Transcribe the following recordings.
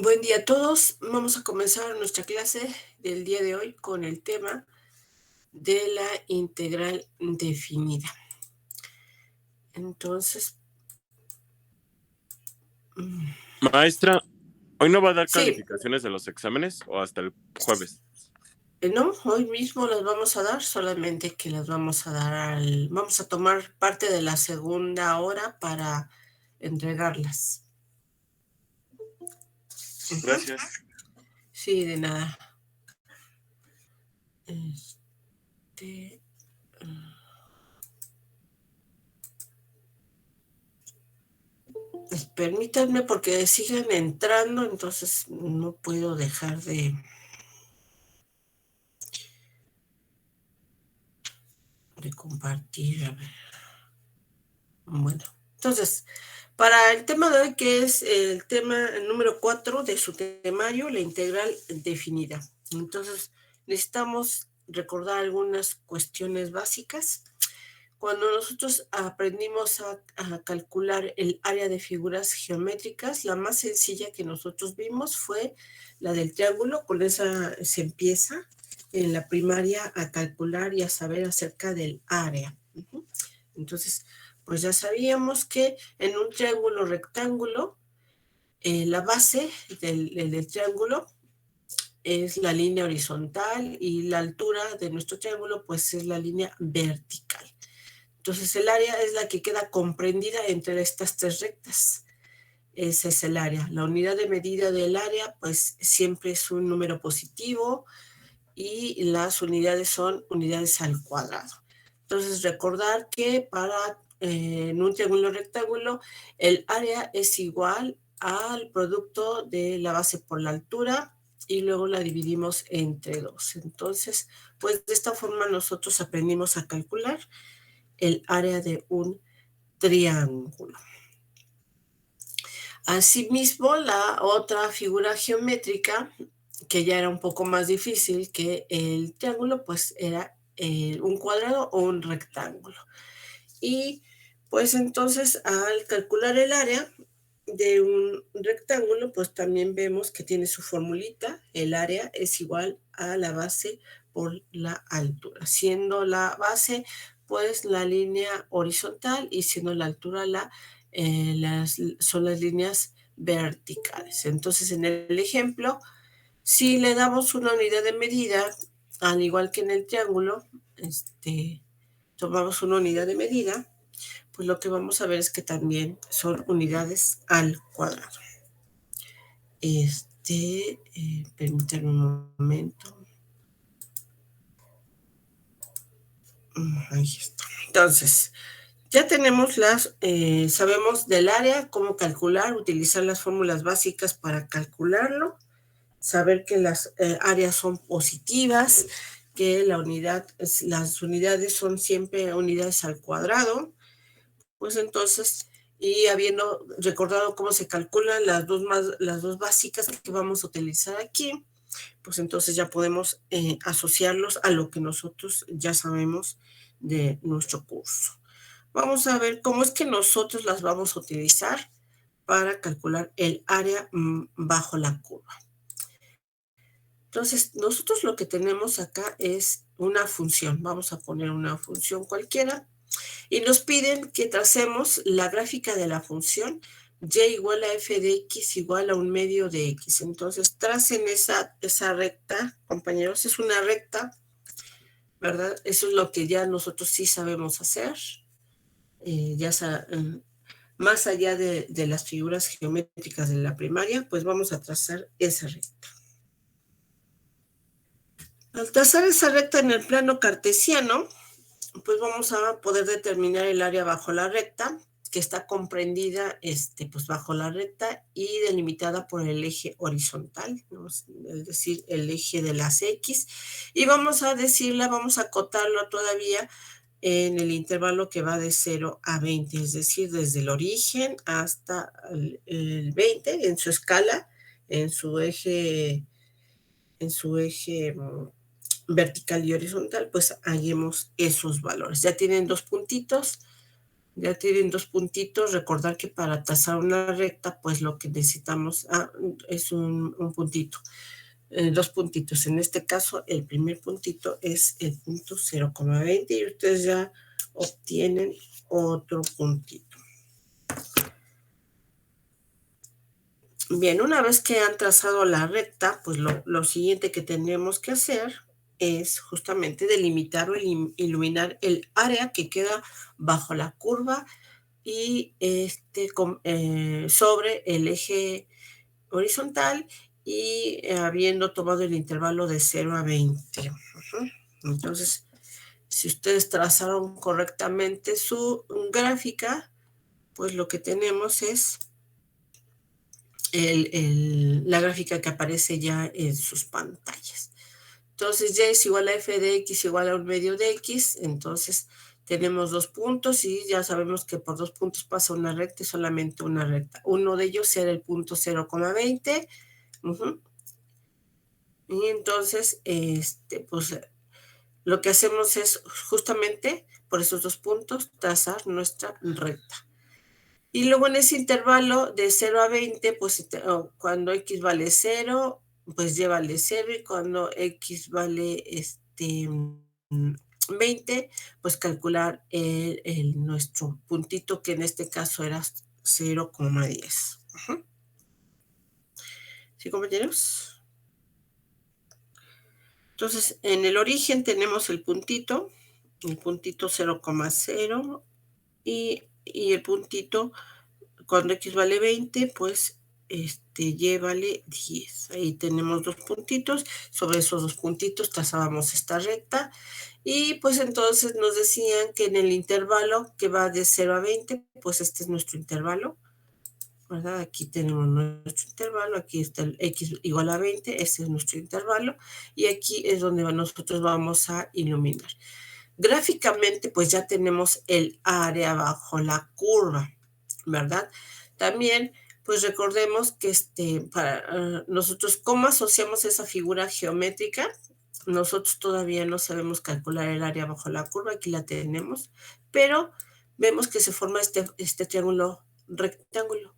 Buen día a todos. Vamos a comenzar nuestra clase del día de hoy con el tema de la integral definida. Entonces, Maestra, ¿hoy no va a dar sí, calificaciones de los exámenes o hasta el jueves? no, hoy mismo las vamos a dar, solamente que las vamos a dar vamos a tomar parte de la segunda hora para entregarlas. Ujú. Gracias. Sí, de nada. Este, permítanme porque siguen entrando, entonces no puedo dejar de compartir. A ver. Bueno, entonces, para el tema de hoy, que es el tema número 4 de su temario, la integral definida. Entonces, necesitamos recordar algunas cuestiones básicas. Cuando nosotros aprendimos a calcular el área de figuras geométricas, la más sencilla que nosotros vimos fue la del triángulo. Con esa se empieza en la primaria a calcular y a saber acerca del área. Entonces, pues ya sabíamos que en un triángulo rectángulo, la base del triángulo es la línea horizontal y la altura de nuestro triángulo pues es la línea vertical. Entonces el área es la que queda comprendida entre estas tres rectas. Ese es el área. La unidad de medida del área pues siempre es un número positivo y las unidades son unidades al cuadrado. Entonces recordar que en un triángulo rectángulo el área es igual al producto de la base por la altura y luego la dividimos entre 2. Entonces, pues de esta forma nosotros aprendimos a calcular el área de un triángulo. Asimismo, la otra figura geométrica, que ya era un poco más difícil que el triángulo, pues era un cuadrado o un rectángulo. Y pues entonces al calcular el área de un rectángulo, pues también vemos que tiene su formulita. El área es igual a la base por la altura, siendo la base pues la línea horizontal y siendo la altura son las líneas verticales. Entonces en el ejemplo, si le damos una unidad de medida, al igual que en el triángulo, tomamos una unidad de medida, pues lo que vamos a ver es que también son unidades al cuadrado. Permítanme un momento. Ahí está. Entonces, ya tenemos sabemos del área, cómo calcular, utilizar las fórmulas básicas para calcularlo, saber que las áreas son positivas, que las unidades son siempre unidades al cuadrado. Pues entonces, y habiendo recordado cómo se calculan las dos básicas que vamos a utilizar aquí, pues entonces ya podemos asociarlos a lo que nosotros ya sabemos de nuestro curso. Vamos a ver cómo es que nosotros las vamos a utilizar para calcular el área bajo la curva. Entonces, nosotros lo que tenemos acá es una función. Vamos a poner una función cualquiera. Y nos piden que tracemos la gráfica de la función y igual a f de x igual a un medio de x. Entonces, tracen esa recta, compañeros, es una recta, ¿verdad? Eso es lo que ya nosotros sí sabemos hacer. Más allá de las figuras geométricas de la primaria, pues vamos a trazar esa recta. Al trazar esa recta en el plano cartesiano, pues vamos a poder determinar el área bajo la recta, que está comprendida pues bajo la recta y delimitada por el eje horizontal, ¿no? Es decir, el eje de las X. Y vamos a acotarlo todavía en el intervalo que va de 0 a 20, es decir, desde el origen hasta el 20 en su escala, en su eje vertical y horizontal, pues hallemos esos valores. Ya tienen dos puntitos, Ya tienen 2 puntitos. Recordar que para trazar una recta, pues lo que necesitamos es un puntito. 2 puntitos. En este caso, el primer puntito es el punto 0,20 y ustedes ya obtienen otro puntito. Bien, una vez que han trazado la recta, pues lo siguiente que tenemos que hacer es justamente delimitar o iluminar el área que queda bajo la curva y sobre el eje horizontal y habiendo tomado el intervalo de 0 a 20. Entonces, si ustedes trazaron correctamente su gráfica, pues lo que tenemos es la gráfica que aparece ya en sus pantallas. Entonces, y es igual a f de x igual a un medio de x, entonces tenemos 2 puntos y ya sabemos que por 2 puntos pasa una recta y solamente una recta. Uno de ellos será el punto 0,20. Y entonces, pues lo que hacemos es justamente por esos 2 puntos trazar nuestra recta. Y luego en ese intervalo de 0 a 20, pues cuando x vale 0, pues y vale 0, y cuando x vale 20, pues calcular nuestro puntito, que en este caso era 0,10. ¿Sí, compañeros? Entonces, en el origen tenemos el puntito 0,0 y el puntito, cuando x vale 20, pues y vale 10. Ahí tenemos 2 puntitos. Sobre esos 2 puntitos trazábamos esta recta. Y pues entonces nos decían que en el intervalo que va de 0 a 20, pues este es nuestro intervalo, ¿verdad? Aquí tenemos nuestro intervalo, aquí está el x igual a 20, este es nuestro intervalo, y aquí es donde nosotros vamos a iluminar. Gráficamente, pues ya tenemos el área bajo la curva, ¿verdad? También, pues recordemos que para nosotros, ¿cómo asociamos esa figura geométrica? Nosotros todavía no sabemos calcular el área bajo la curva, aquí la tenemos, pero vemos que se forma este triángulo rectángulo,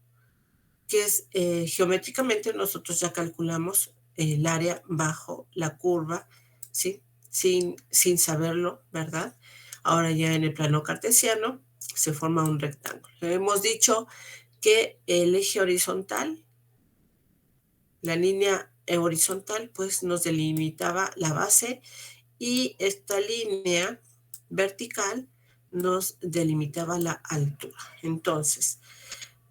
que es geométricamente nosotros ya calculamos el área bajo la curva, ¿sí? Sin saberlo, ¿verdad? Ahora ya en el plano cartesiano se forma un rectángulo. Hemos dicho que el eje horizontal, la línea horizontal, pues nos delimitaba la base, y esta línea vertical nos delimitaba la altura. Entonces,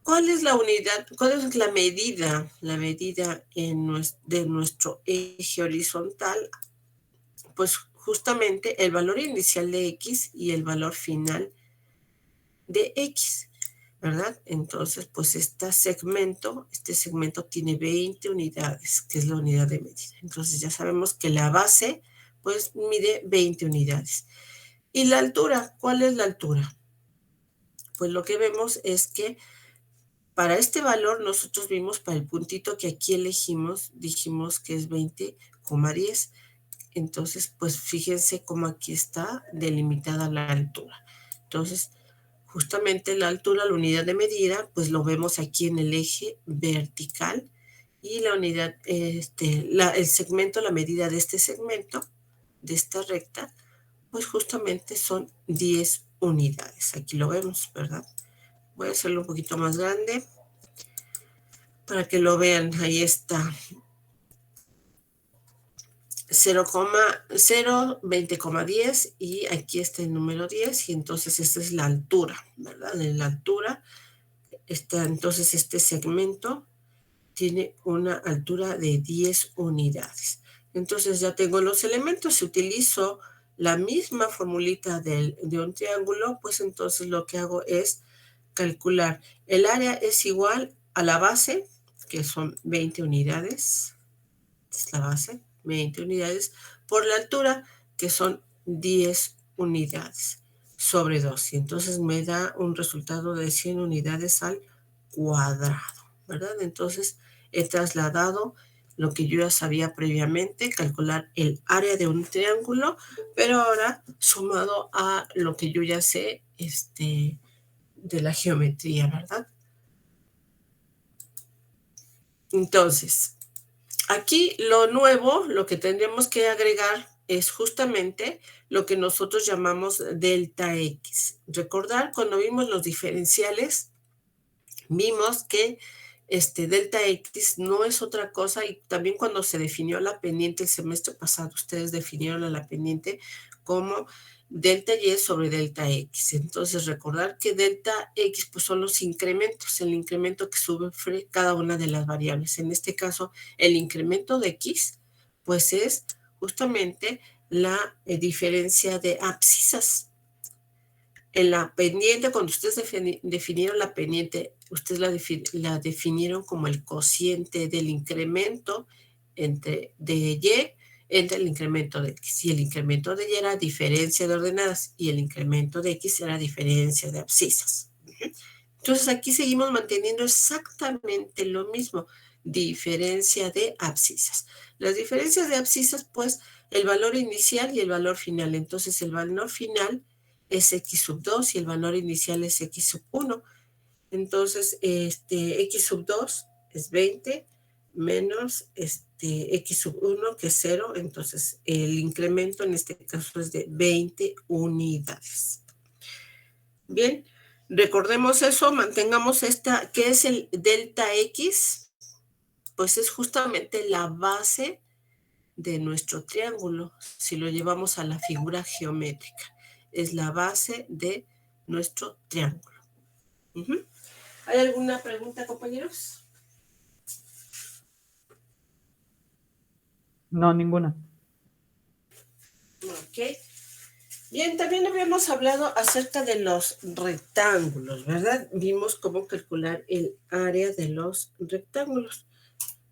¿cuál es la unidad? ¿Cuál es la medida? La medida de nuestro eje horizontal, pues justamente el valor inicial de x y el valor final de x, ¿verdad? Entonces, pues este segmento tiene 20 unidades, que es la unidad de medida. Entonces ya sabemos que la base, pues mide 20 unidades. ¿Y la altura? ¿Cuál es la altura? Pues lo que vemos es que para este valor nosotros vimos, para el puntito que aquí elegimos, dijimos que es 20,10. Entonces, pues fíjense cómo aquí está delimitada la altura. Entonces, justamente la altura, la unidad de medida, pues lo vemos aquí en el eje vertical, y la unidad, el segmento, la medida de este segmento, de esta recta, pues justamente son 10 unidades. Aquí lo vemos, ¿verdad? Voy a hacerlo un poquito más grande para que lo vean. Ahí está. 0,0, 20,10, y aquí está el número 10, y entonces esta es la altura, ¿verdad? En la altura entonces este segmento tiene una altura de 10 unidades. Entonces ya tengo los elementos. Si utilizo la misma formulita de un triángulo, pues entonces lo que hago es calcular. El área es igual a la base, que son 20 unidades. Es la base, 20 unidades, por la altura, que son 10 unidades sobre 2. Y entonces me da un resultado de 100 unidades al cuadrado, ¿verdad? Entonces he trasladado lo que yo ya sabía previamente, calcular el área de un triángulo, pero ahora sumado a lo que yo ya sé, de la geometría, ¿verdad? Entonces, aquí lo nuevo, lo que tendríamos que agregar es justamente lo que nosotros llamamos delta X. Recordar, cuando vimos los diferenciales, vimos que delta X no es otra cosa, y también cuando se definió la pendiente el semestre pasado, ustedes definieron a la pendiente como delta Y sobre delta X. Entonces, recordar que delta X pues, son los incrementos, el incremento que sufre cada una de las variables. En este caso, el incremento de X, pues es justamente la diferencia de abscisas. En la pendiente, cuando ustedes definieron la pendiente, ustedes la definieron como el cociente del incremento de Y entre el incremento de X. Y el incremento de Y era diferencia de ordenadas y el incremento de X era diferencia de abscisas. Entonces aquí seguimos manteniendo exactamente lo mismo, diferencia de abscisas. Las diferencias de abscisas, pues, el valor inicial y el valor final. Entonces el valor final es X sub 2 y el valor inicial es X sub 1. Entonces, X sub 2 es 20 menos X sub 1, que es 0. Entonces, el incremento en este caso es de 20 unidades. Bien, recordemos eso, mantengamos esta, ¿qué es el delta X? Pues es justamente la base de nuestro triángulo, si lo llevamos a la figura geométrica. Es la base de nuestro triángulo. ¿Hay alguna pregunta, compañeros? No, ninguna. Ok. Bien, también habíamos hablado acerca de los rectángulos, ¿verdad? Vimos cómo calcular el área de los rectángulos.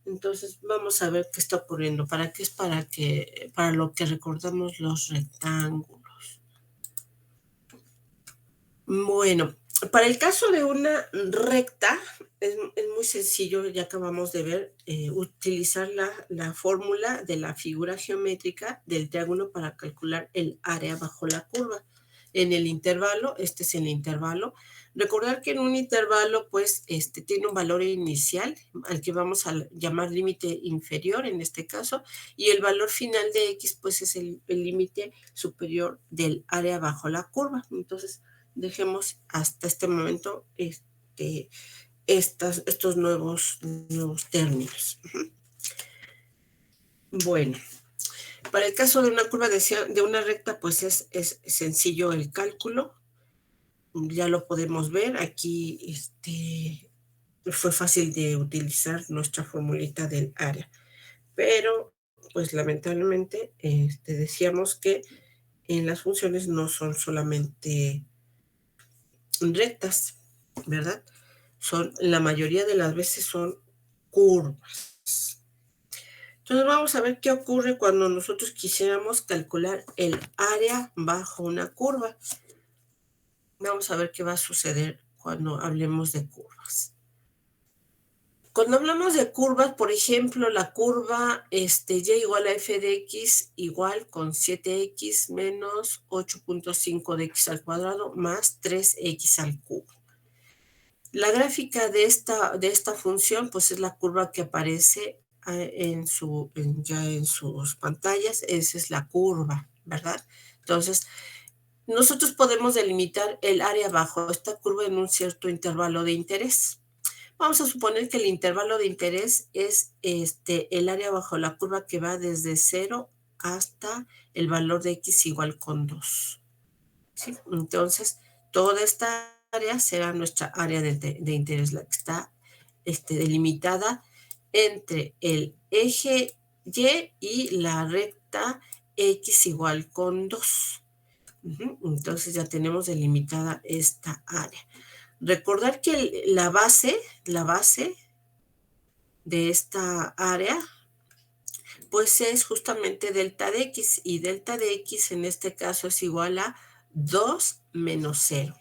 Entonces, vamos a ver qué está ocurriendo. ¿Para qué es? Para lo que recordamos los rectángulos. Bueno, para el caso de una recta, es muy sencillo, ya acabamos de ver, utilizar la fórmula de la figura geométrica del triángulo para calcular el área bajo la curva. En el intervalo, este es el intervalo. Recordar que en un intervalo, pues, tiene un valor inicial, al que vamos a llamar límite inferior en este caso, y el valor final de X, pues, es el límite superior del área bajo la curva. Entonces, dejemos hasta este momento estos nuevos términos. Bueno, para el caso de una curva de una recta, pues es sencillo el cálculo. Ya lo podemos ver. Aquí fue fácil de utilizar nuestra formulita del área. Pero, pues lamentablemente, decíamos que en las funciones no son solamente rectas, ¿verdad? La mayoría de las veces son curvas. Entonces vamos a ver qué ocurre cuando nosotros quisiéramos calcular el área bajo una curva. Vamos a ver qué va a suceder cuando hablemos de curvas. Cuando hablamos de curvas, por ejemplo, la curva y igual a f de x igual con 7x menos 8.5 de x al cuadrado más 3x al cubo. La gráfica de esta función, pues es la curva que aparece ya en sus pantallas. Esa es la curva, ¿verdad? Entonces, nosotros podemos delimitar el área bajo esta curva en un cierto intervalo de interés. Vamos a suponer que el intervalo de interés es el área bajo la curva que va desde 0 hasta el valor de x igual con 2. ¿Sí? Entonces, toda esta área será nuestra área de interés, la que está delimitada entre el eje Y y la recta x igual con 2. Entonces ya tenemos delimitada esta área. Recordar que la base de esta área pues es justamente delta de x, y delta de x en este caso es igual a 2 menos 0.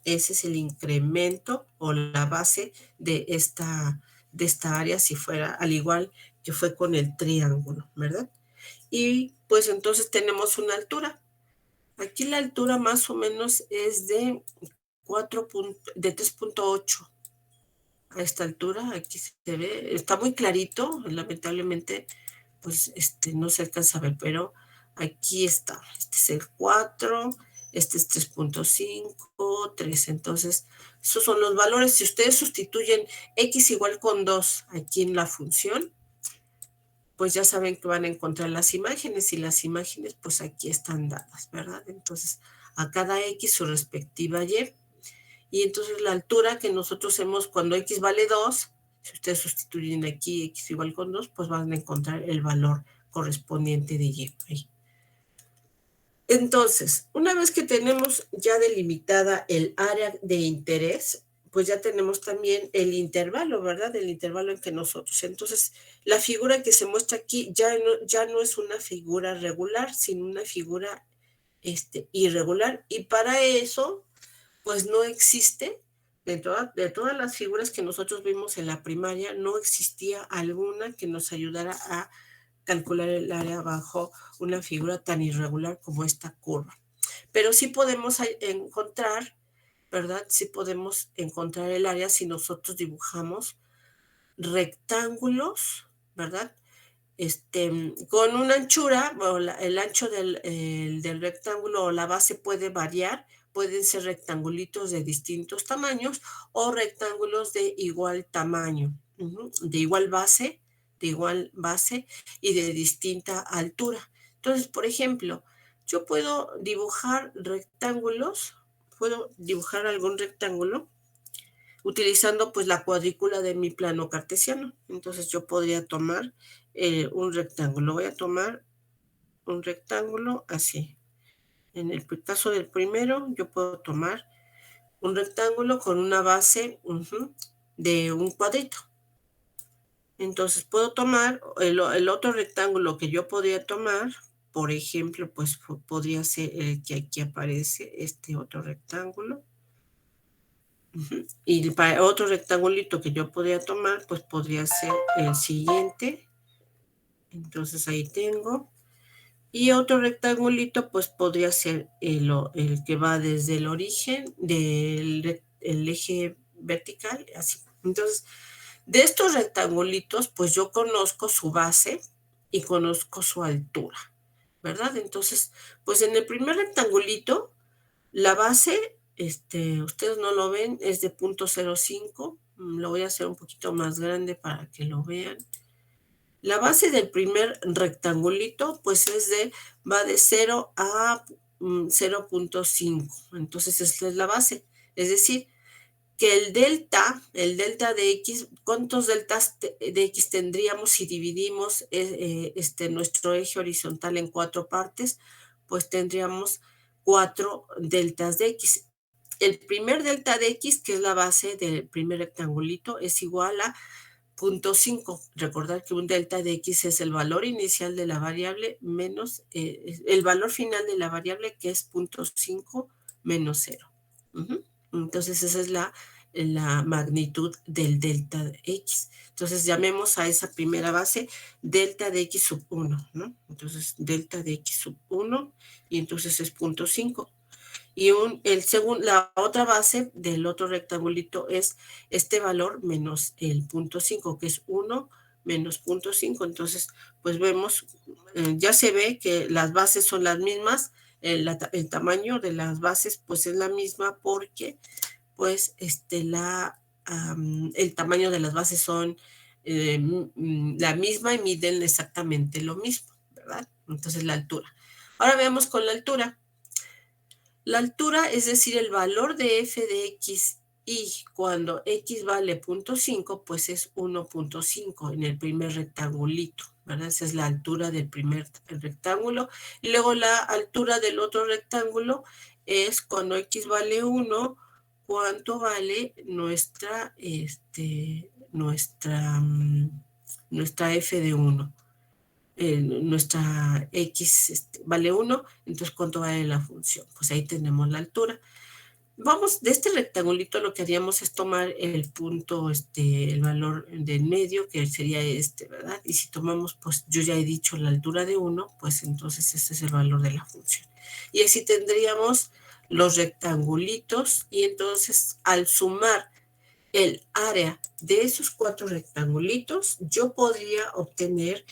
Ese es el incremento o la base de esta área, si fuera al igual que fue con el triángulo, ¿verdad? Y pues entonces tenemos una altura. Aquí la altura más o menos es de de 3.8 a esta altura. Aquí se ve, está muy clarito, lamentablemente pues no se alcanza a ver, pero aquí está. Este es el 4, este es 3.5, 3. Entonces, esos son los valores. Si ustedes sustituyen x igual con 2 aquí en la función, pues ya saben que van a encontrar las imágenes, y las imágenes pues aquí están dadas, ¿verdad? Entonces, a cada x su respectiva y. Y entonces la altura que nosotros hemos, cuando x vale 2, si ustedes sustituyen aquí x igual con 2, pues van a encontrar el valor correspondiente de y. Entonces, una vez que tenemos ya delimitada el área de interés, pues ya tenemos también el intervalo, ¿verdad? El intervalo en que nosotros. Entonces, la figura que se muestra aquí ya no es una figura regular, sino una figura irregular. Y para eso, pues no existe, de todas las figuras que nosotros vimos en la primaria, no existía alguna que nos ayudara a calcular el área bajo una figura tan irregular como esta curva. Pero sí podemos encontrar, ¿verdad? Sí podemos encontrar el área si nosotros dibujamos rectángulos, ¿verdad? Con una anchura, o el ancho del rectángulo o la base puede variar. Pueden ser rectangulitos de distintos tamaños o rectángulos de igual tamaño, de igual base y de distinta altura. Entonces, por ejemplo, yo puedo dibujar rectángulos, puedo dibujar algún rectángulo utilizando pues la cuadrícula de mi plano cartesiano. Entonces yo podría tomar un rectángulo. Voy a tomar un rectángulo así. En el caso del primero, yo puedo tomar un rectángulo con una base de un cuadrito. Entonces puedo tomar el otro rectángulo que yo podría tomar, por ejemplo, pues podría ser el que aquí aparece, este otro rectángulo. Y para otro rectangulito que yo podría tomar, pues podría ser el siguiente. Entonces ahí tengo. Y otro rectangulito, pues podría ser el que va desde el origen del eje vertical, así. Entonces, de estos rectangulitos, pues yo conozco su base y conozco su altura, ¿verdad? Entonces, pues en el primer rectangulito, la base, ustedes no lo ven, es de 0.05. Lo voy a hacer un poquito más grande para que lo vean. La base del primer rectangulito, pues va de 0 a 0.5. Entonces, esta es la base. Es decir, que el delta de x, ¿cuántos deltas de x tendríamos si dividimos nuestro eje horizontal en 4 partes? Pues tendríamos 4 deltas de x. El primer delta de x, que es la base del primer rectangulito, es igual a 0.5. Recordar que un delta de x es el valor inicial de la variable menos el valor final de la variable, que es 0.5 menos 0. Entonces esa es la magnitud del delta de x. Entonces llamemos a esa primera base delta de x sub 1, ¿no? Entonces delta de x sub 1, y entonces es 0.5. Y la otra base del otro rectangulito es este valor menos el 0.5, que es 1 menos 0.5. Entonces, pues vemos, ya se ve que las bases son las mismas, el tamaño de las bases pues es la misma, porque pues el tamaño de las bases son la misma y miden exactamente lo mismo, ¿verdad? Entonces la altura. Ahora veamos con la altura. La altura, es decir, el valor de f de x, y cuando x vale 0.5, pues es 1.5 en el primer rectangulito, ¿verdad? Esa es la altura del primer rectángulo. Y luego la altura del otro rectángulo es cuando x vale 1, ¿cuánto vale nuestra f de 1? Nuestra x vale 1, entonces ¿cuánto vale la función? Pues ahí tenemos la altura. Vamos, de este rectangulito lo que haríamos es tomar el punto, el valor del medio, que sería ¿verdad? Y si tomamos, pues yo ya he dicho la altura de 1, pues entonces este es el valor de la función. Y así tendríamos los rectangulitos, y entonces al sumar el área de esos 4 rectangulitos, yo podría obtener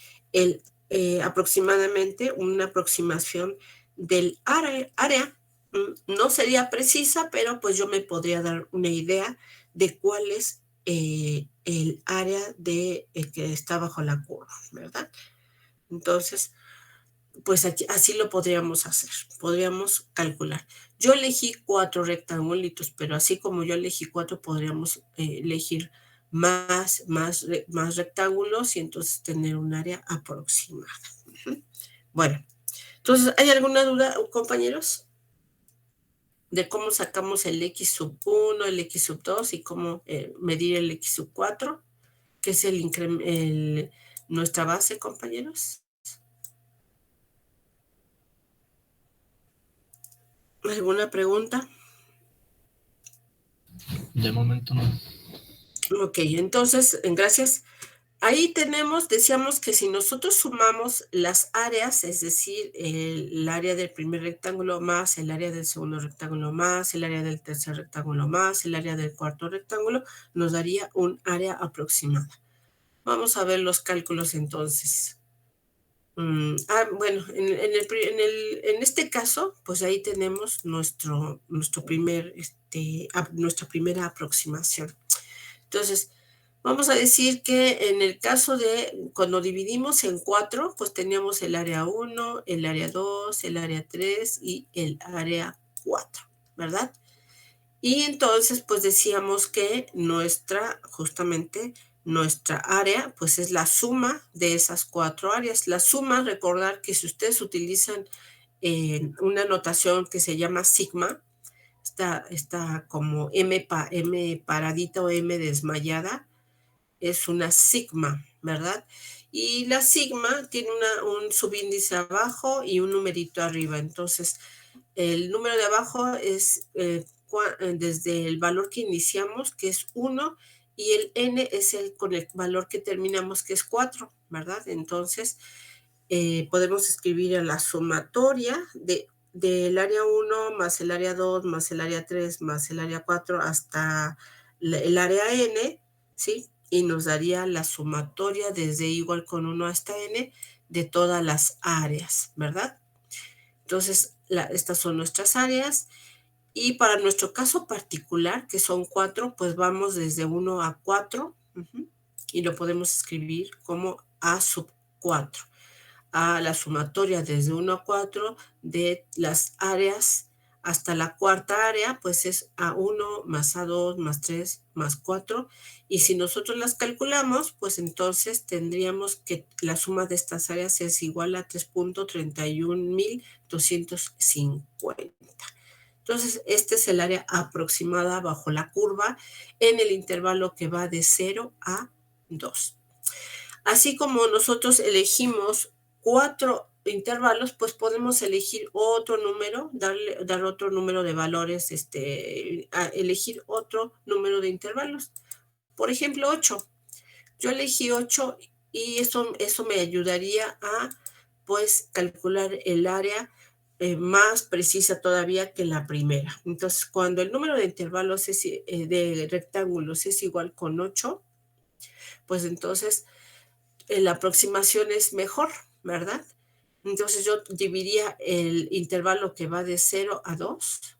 aproximadamente una aproximación del área. No sería precisa, pero pues yo me podría dar una idea de cuál es el área que está bajo la curva, ¿verdad? Entonces, pues así lo podríamos hacer, podríamos calcular. Yo elegí 4 rectangulitos, pero así como yo elegí 4, podríamos elegir más rectángulos y entonces tener un área aproximada. Bueno, entonces, ¿hay alguna duda, compañeros? De cómo sacamos el X sub 1, el X sub 2 y cómo medir el X sub 4, que es nuestra base, compañeros. ¿Alguna pregunta? De momento no. Ok, entonces, gracias. Ahí tenemos, decíamos que si nosotros sumamos las áreas, es decir, el área del primer rectángulo más el área del segundo rectángulo más el área del tercer rectángulo más el área del cuarto rectángulo, nos daría un área aproximada. Vamos a ver los cálculos entonces. Bueno, en este caso, pues ahí tenemos nuestra primera aproximación. Entonces, vamos a decir que en el caso de cuando dividimos en 4, pues teníamos el área 1, el área 2, el área 3 y el área 4, ¿verdad? Y entonces, pues decíamos que justamente nuestra área, pues es la suma de esas 4 áreas. La suma, recordar que si ustedes utilizan una notación que se llama sigma, está como M paradita o M desmayada, es una sigma, ¿verdad? Y la sigma tiene un subíndice abajo y un numerito arriba. Entonces, el número de abajo es desde el valor que iniciamos, que es 1, y el n es con el valor que terminamos, que es 4, ¿verdad? Entonces, podemos escribir a la sumatoria del área 1 más el área 2 más el área 3 más el área 4 hasta el área n, ¿sí? Y nos daría la sumatoria desde igual con 1 hasta n de todas las áreas, ¿verdad? Entonces, estas son nuestras áreas. Y para nuestro caso particular, que son 4, pues vamos desde 1 a 4, y lo podemos escribir como A sub 4. A la sumatoria desde 1 a 4 de las áreas hasta la cuarta área, pues es A1 más A2 más 3 más 4. Y si nosotros las calculamos, pues entonces tendríamos que la suma de estas áreas es igual a 3.31.250. Entonces, este es el área aproximada bajo la curva en el intervalo que va de 0 a 2. Así como nosotros elegimos 4 intervalos, pues podemos elegir otro número, dar otro número de valores, elegir otro número de intervalos. Por ejemplo, 8. Yo elegí 8 y eso me ayudaría a, pues, calcular el área más precisa todavía que la primera. Entonces, cuando el número de intervalos de rectángulos es igual con 8, pues entonces la aproximación es mejor, ¿verdad? Entonces yo dividiría el intervalo que va de 0 a 2,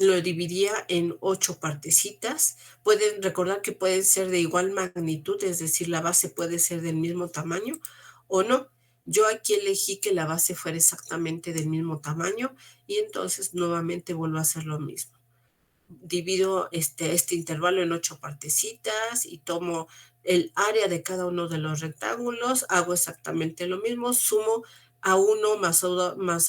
lo dividiría en 8 partecitas. Pueden recordar que pueden ser de igual magnitud, es decir, la base puede ser del mismo tamaño o no. Yo aquí elegí que la base fuera exactamente del mismo tamaño y entonces nuevamente vuelvo a hacer lo mismo. Divido este intervalo en 8 partecitas y tomo el área de cada uno de los rectángulos, hago exactamente lo mismo, sumo A1 más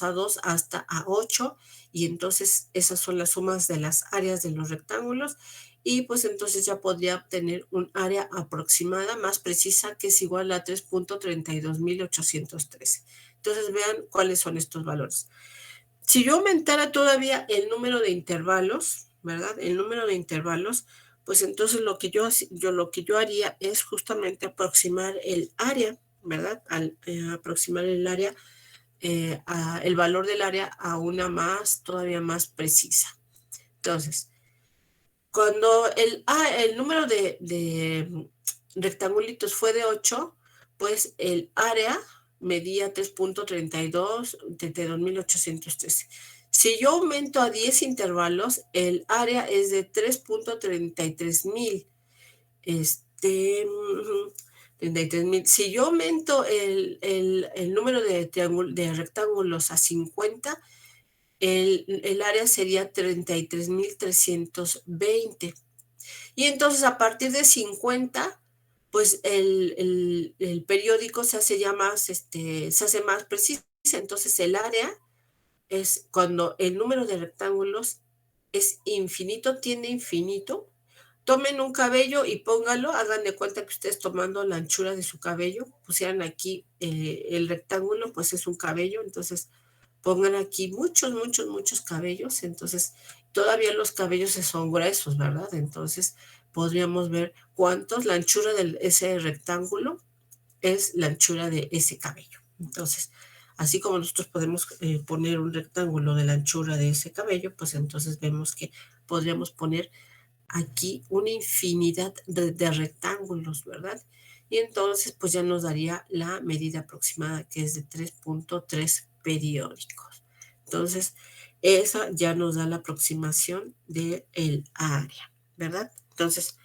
A2 hasta A8 y entonces esas son las sumas de las áreas de los rectángulos y pues entonces ya podría obtener un área aproximada más precisa que es igual a 3.32.813. Entonces vean cuáles son estos valores. Si yo aumentara todavía el número de intervalos, ¿verdad? El número de intervalos, pues entonces lo que yo haría es justamente aproximar el área, ¿verdad? Al aproximar el área el valor del área a una todavía más precisa. Entonces, cuando el número de rectangulitos fue de 8, pues el área medía 3.32.813. Si yo aumento a 10 intervalos, el área es de 3.33.000. 33.000. Si yo aumento el número de rectángulos a 50, el área sería 33.320. Y entonces a partir de 50, pues el periódico se hace ya más, se hace más preciso. Entonces el área es cuando el número de rectángulos es infinito, tiene infinito. Tomen un cabello y póngalo, hagan de cuenta que ustedes tomando la anchura de su cabello, pusieran aquí el rectángulo, pues es un cabello, entonces pongan aquí muchos, muchos, muchos cabellos, entonces todavía los cabellos son gruesos, ¿verdad? Entonces podríamos ver cuántos, la anchura de ese rectángulo es la anchura de ese cabello. Entonces, así como nosotros podemos poner un rectángulo de la anchura de ese cabello, pues entonces vemos que podríamos poner aquí una infinidad de rectángulos, ¿verdad? Y entonces, pues ya nos daría la medida aproximada, que es de 3.3 periódicos. Entonces, esa ya nos da la aproximación del área, ¿verdad? Entonces,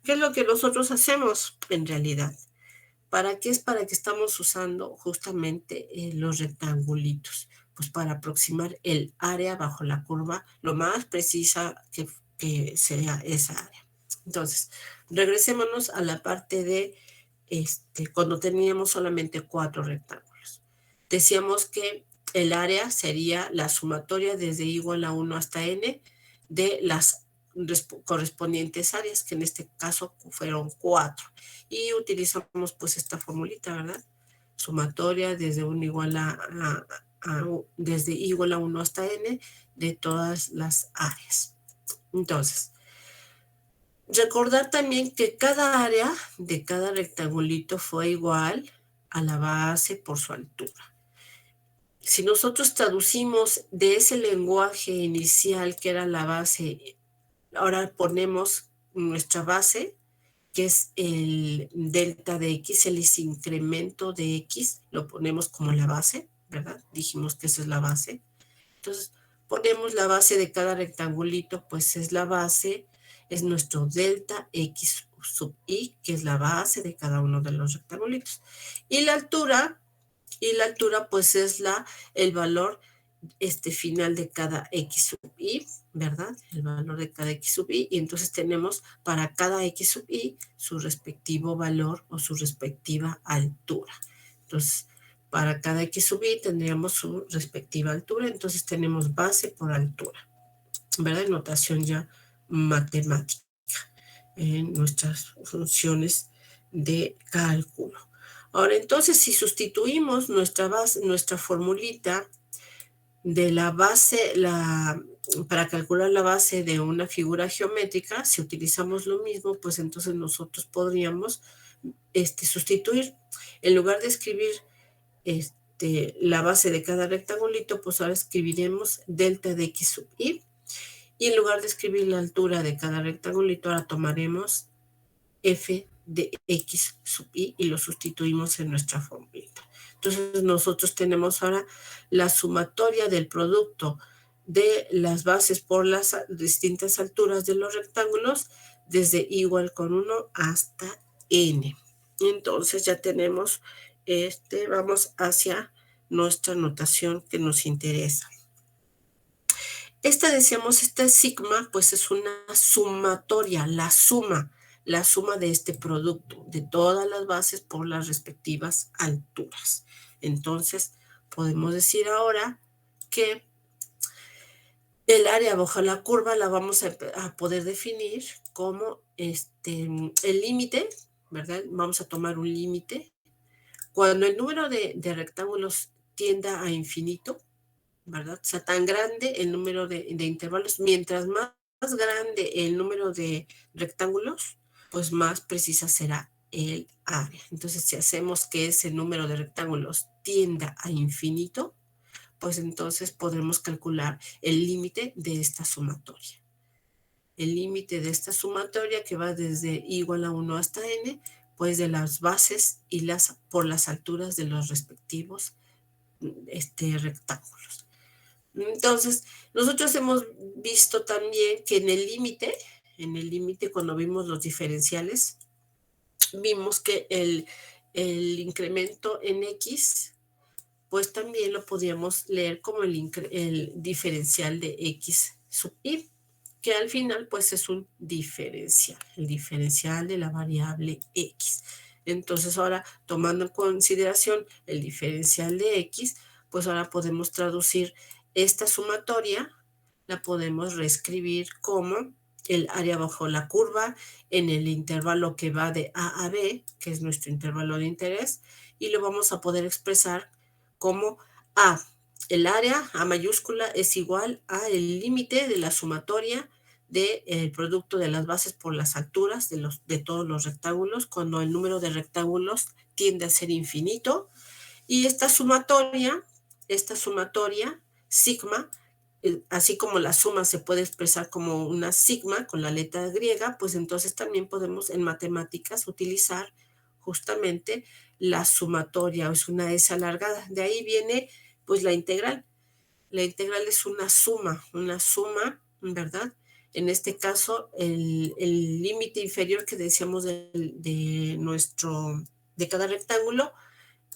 ¿qué es lo que nosotros hacemos en realidad? ¿Para qué es? Para que estamos usando justamente los rectangulitos, pues para aproximar el área bajo la curva lo más precisa que sea esa área. Entonces, regresémonos a la parte de cuando teníamos solamente 4 rectángulos. Decíamos que el área sería la sumatoria desde igual a 1 hasta n de las correspondientes áreas, que en este caso fueron 4. Y utilizamos pues esta formulita, ¿verdad? Sumatoria desde 1 igual desde igual a 1 hasta n de todas las áreas. Entonces, recordar también que cada área de cada rectangulito fue igual a la base por su altura. Si nosotros traducimos de ese lenguaje inicial que era la base, ahora ponemos nuestra base, que es el delta de x, el incremento de x, lo ponemos como la base, ¿verdad? Dijimos que esa es la base. Entonces, ponemos la base de cada rectangulito, pues es la base, es nuestro delta x sub i, que es la base de cada uno de los rectangulitos. Y la altura pues es el valor final de cada x sub i, ¿verdad? El valor de cada x sub i, y entonces tenemos para cada x sub i su respectivo valor o su respectiva altura. Entonces, para cada x sub i tendríamos su respectiva altura, entonces tenemos base por altura, ¿verdad? Notación ya matemática en nuestras funciones de cálculo. Ahora, entonces, si sustituimos nuestra formulita de la base, para calcular la base de una figura geométrica, si utilizamos lo mismo, pues entonces nosotros podríamos sustituir, en lugar de escribir la base de cada rectangulito, pues ahora escribiremos delta de x sub i, y en lugar de escribir la altura de cada rectangulito, ahora tomaremos f de x sub i y lo sustituimos en nuestra formulita. Entonces nosotros tenemos ahora la sumatoria del producto de las bases por las distintas alturas de los rectángulos desde igual con 1 hasta n. Entonces ya tenemos, vamos hacia nuestra notación que nos interesa. Decíamos, sigma, pues es una sumatoria, la suma de este producto, de todas las bases por las respectivas alturas. Entonces, podemos decir ahora que el área bajo la curva la vamos a poder definir como el límite, ¿verdad? Vamos a tomar un límite. Cuando el número de rectángulos tienda a infinito, ¿verdad? O sea, tan grande el número de intervalos, mientras más grande el número de rectángulos, pues más precisa será el área. Entonces, si hacemos que ese número de rectángulos tienda a infinito, pues entonces podremos calcular el límite de esta sumatoria. El límite de esta sumatoria que va desde igual a 1 hasta n, pues de las bases y por las alturas de los respectivos rectángulos. Entonces, nosotros hemos visto también que en el límite cuando vimos los diferenciales, vimos que el incremento en x, pues también lo podíamos leer como el diferencial de x sub i, que al final pues es un diferencial, el diferencial de la variable x. Entonces ahora, tomando en consideración el diferencial de x, pues ahora podemos traducir esta sumatoria, la podemos reescribir como el área bajo la curva en el intervalo que va de a b, que es nuestro intervalo de interés, y lo vamos a poder expresar como a. El área, A mayúscula, es igual a el límite de la sumatoria del producto de las bases por las alturas de todos los rectángulos, cuando el número de rectángulos tiende a ser infinito. Y esta sumatoria, sigma, así como la suma se puede expresar como una sigma con la letra griega, pues entonces también podemos en matemáticas utilizar justamente la sumatoria, es una S alargada. De ahí viene pues la integral. La integral es una suma, ¿verdad? En este caso, el límite inferior que decíamos de cada rectángulo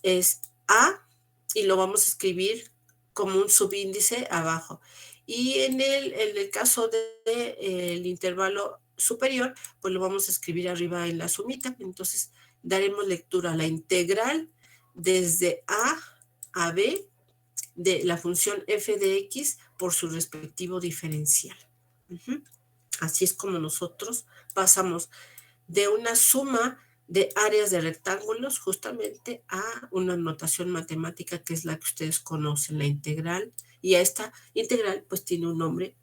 es A, y lo vamos a escribir como un subíndice abajo. Y en el caso del intervalo superior, pues lo vamos a escribir arriba en la sumita. Entonces, daremos lectura a la integral desde a b de la función f de x por su respectivo diferencial. Así es como nosotros pasamos de una suma de áreas de rectángulos justamente a una notación matemática que es la que ustedes conocen, la integral, y a esta integral pues tiene un nombre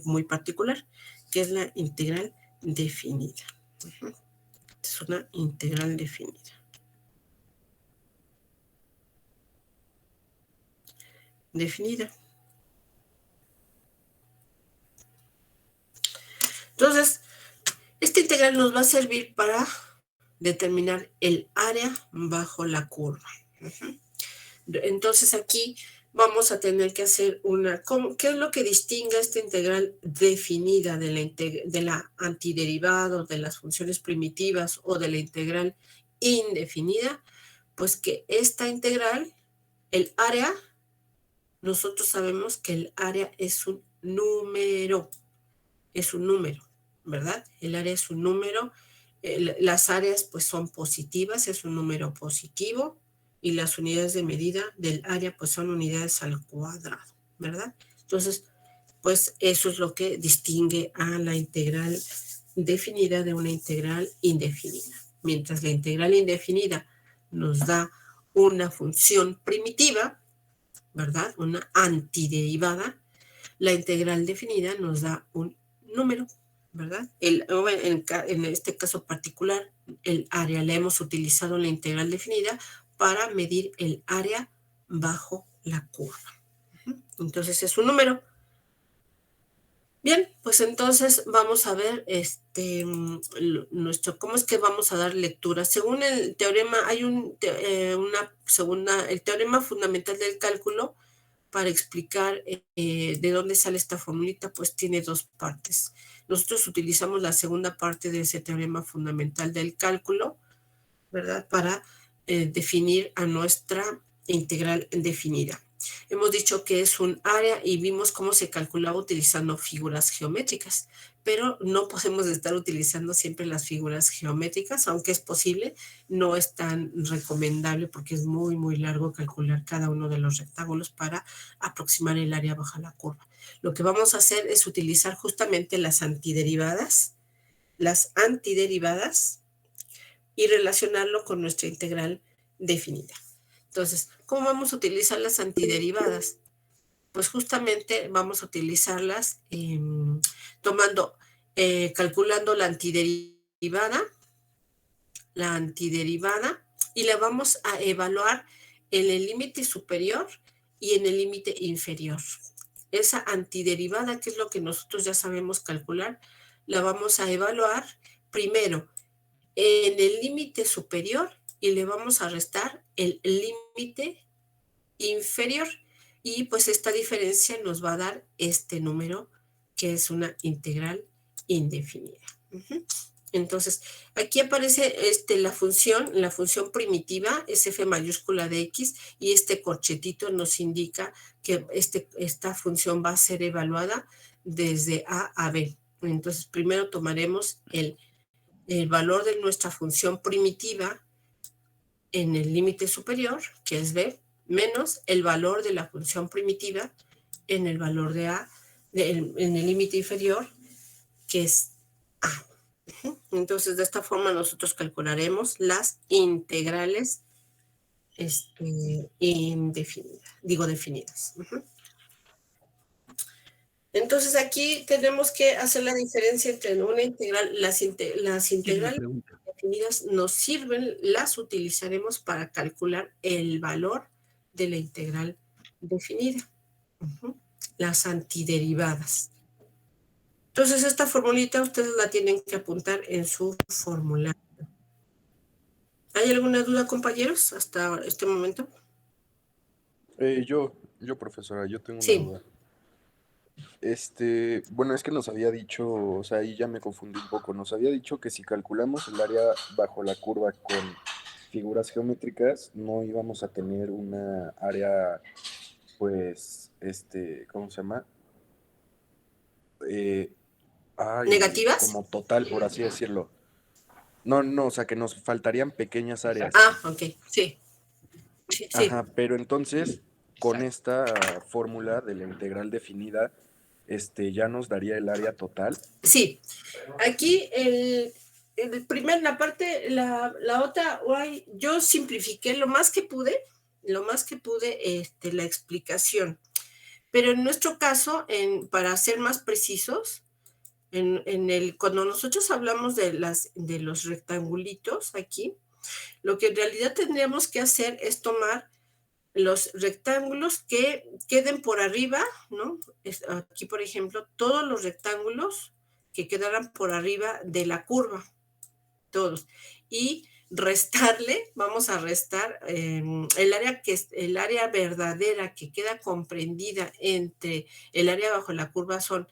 muy particular, que es la integral definida. Es una integral definida. Entonces, esta integral nos va a servir para determinar el área bajo la curva. Entonces aquí vamos a tener que hacer ¿qué es lo que distingue a esta integral definida de la antiderivada, de las funciones primitivas o de la integral indefinida? Pues que esta integral, el área, nosotros sabemos que el área es un número, ¿verdad? El área es un número, las áreas pues son positivas, es un número positivo, y las unidades de medida del área pues son unidades al cuadrado, ¿verdad? Entonces, pues eso es lo que distingue a la integral definida de una integral indefinida. Mientras la integral indefinida nos da una función primitiva, ¿verdad? Una antiderivada, la integral definida nos da un número, ¿verdad? En este caso particular, el área, le hemos utilizado la integral definida para medir el área bajo la curva. Entonces es un número. Bien, pues entonces vamos a ver cómo es que vamos a dar lectura. Según el teorema, hay el teorema fundamental del cálculo. Para explicar de dónde sale esta formulita, pues tiene dos partes. Nosotros utilizamos la segunda parte de ese teorema fundamental del cálculo, ¿verdad? Para definir a nuestra integral definida. Hemos dicho que es un área y vimos cómo se calculaba utilizando figuras geométricas, pero no podemos estar utilizando siempre las figuras geométricas, aunque es posible, no es tan recomendable porque es muy, muy largo calcular cada uno de los rectángulos para aproximar el área bajo la curva. Lo que vamos a hacer es utilizar justamente las antiderivadas y relacionarlo con nuestra integral definida. Entonces, ¿cómo vamos a utilizar las antiderivadas? Pues justamente vamos a utilizarlas calculando la antiderivada y la vamos a evaluar en el límite superior y en el límite inferior. Esa antiderivada, que es lo que nosotros ya sabemos calcular, la vamos a evaluar primero en el límite superior y le vamos a restar el límite inferior, y pues esta diferencia nos va a dar este número, que es una integral indefinida. Entonces, aquí aparece la función primitiva, es f mayúscula de x, y este corchetito nos indica que esta función va a ser evaluada desde a a b. Entonces, primero tomaremos el valor de nuestra función primitiva en el límite superior, que es b, menos el valor de la función primitiva en el valor de a, en el límite inferior, que es a. Entonces, de esta forma nosotros calcularemos las integrales definidas. Entonces, aquí tenemos que hacer la diferencia entre una integral, las integrales definidas nos sirven, las utilizaremos para calcular el valor de la integral definida. Las antiderivadas. Entonces, esta formulita ustedes la tienen que apuntar en su formulario. ¿Hay alguna duda, compañeros, hasta este momento? Yo, profesora, yo tengo una Sí. duda. Bueno, es que nos había dicho, o sea, ahí ya me confundí un poco, nos había dicho que si calculamos el área bajo la curva con figuras geométricas, no íbamos a tener una área, pues, ¿cómo se llama? ¿Negativas? Como total, por así decirlo. No, o sea, que nos faltarían pequeñas áreas. Ok, sí. Ajá, pero entonces, con esta fórmula de la integral definida, ya nos daría el área total. Sí, aquí la parte, la otra, yo simplifiqué lo más que pude, la explicación. Pero en nuestro caso, para ser más precisos, cuando nosotros hablamos de los rectangulitos aquí, lo que en realidad tendríamos que hacer es tomar los rectángulos que queden por arriba, ¿no? Aquí, por ejemplo, todos los rectángulos que quedaran por arriba de la curva, todos. Y vamos a restar el área verdadera que queda comprendida entre el área bajo la curva son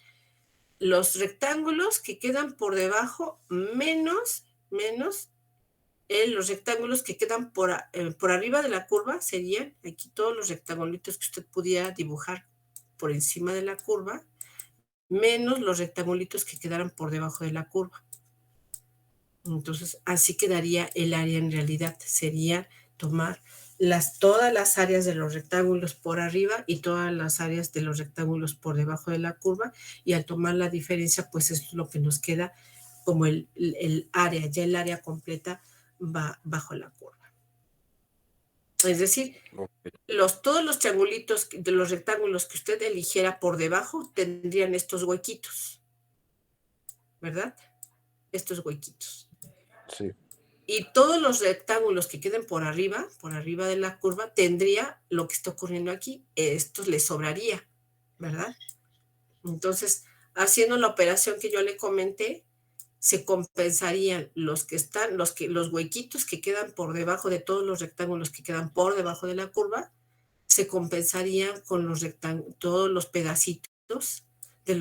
los rectángulos que quedan por debajo menos los rectángulos que quedan por arriba de la curva serían aquí todos los rectangulitos que usted pudiera dibujar por encima de la curva, menos los rectangulitos que quedaran por debajo de la curva. Entonces, así quedaría el área en realidad. Sería tomar todas las áreas de los rectángulos por arriba y todas las áreas de los rectángulos por debajo de la curva, y al tomar la diferencia, pues es lo que nos queda como el área, ya el área completa va bajo la curva. Es decir, todos los triangulitos de los rectángulos que usted eligiera por debajo tendrían estos huequitos, ¿verdad? Estos huequitos. Sí. Y todos los rectángulos que queden por arriba de la curva, tendría lo que está ocurriendo aquí. Esto le sobraría, ¿verdad? Entonces, haciendo la operación que yo le comenté, se compensarían los huequitos que quedan por debajo de todos los rectángulos que quedan por debajo de la curva, se compensarían con todos los pedacitos de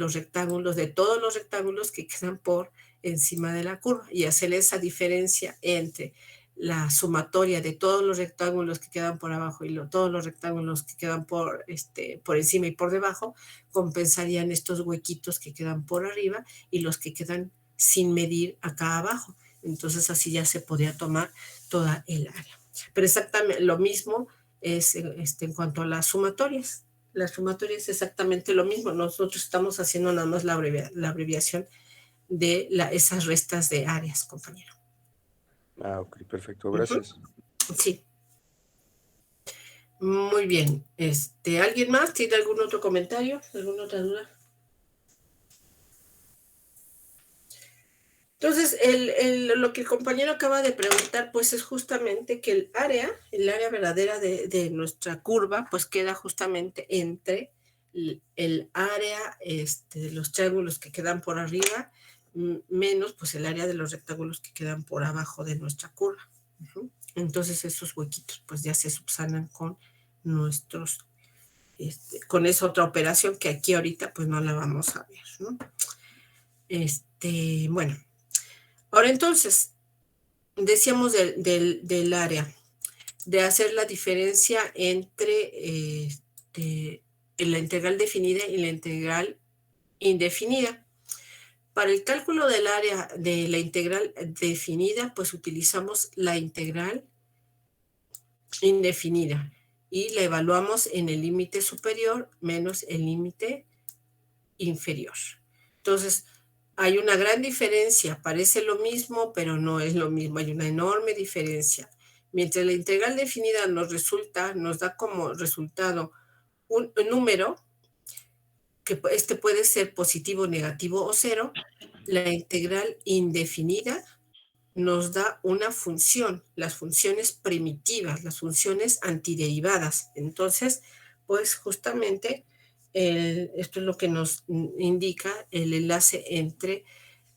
todos los rectángulos que quedan por encima de la curva, y hacer esa diferencia entre la sumatoria de todos los rectángulos que quedan por abajo y todos los rectángulos que quedan por encima y por debajo, compensarían estos huequitos que quedan por arriba y los que quedan sin medir acá abajo. Entonces así ya se podría tomar toda el área. Pero exactamente lo mismo es en cuanto a las sumatorias. Las sumatorias es exactamente lo mismo. Nosotros estamos haciendo nada más la abreviación de esas restas de áreas, compañero. Ok, perfecto, gracias. Sí. Muy bien. ¿Alguien más tiene algún otro comentario? ¿Alguna otra duda? Entonces, lo que el compañero acaba de preguntar, pues es justamente que el área verdadera de nuestra curva, pues queda justamente entre el área de los triángulos que quedan por arriba, menos pues el área de los rectángulos que quedan por abajo de nuestra curva. Entonces, esos huequitos pues ya se subsanan con nuestros, con esa otra operación que aquí ahorita pues no la vamos a ver, ¿no? Bueno. Ahora entonces, decíamos del área, de hacer la diferencia entre la integral definida y la integral indefinida. Para el cálculo del área de la integral definida, pues utilizamos la integral indefinida y la evaluamos en el límite superior menos el límite inferior. Entonces, hay una gran diferencia, parece lo mismo, pero no es lo mismo, hay una enorme diferencia. Mientras la integral definida nos da como resultado un número, que puede ser positivo, negativo o cero, la integral indefinida nos da una función, las funciones primitivas, las funciones antiderivadas. Entonces, pues justamente esto es lo que nos indica el enlace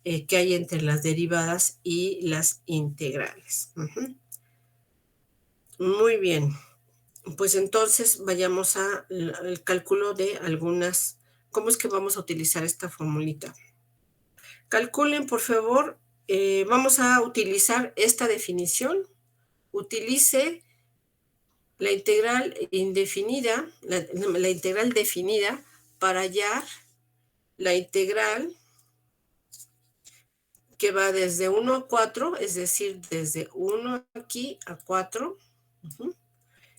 que hay entre las derivadas y las integrales. Muy bien. Pues entonces vayamos al cálculo de algunas. ¿Cómo es que vamos a utilizar esta formulita? Calculen, por favor. Vamos a utilizar esta definición. Utilice la integral indefinida, la integral definida para hallar la integral que va desde 1 a 4, es decir, desde 1 aquí a 4,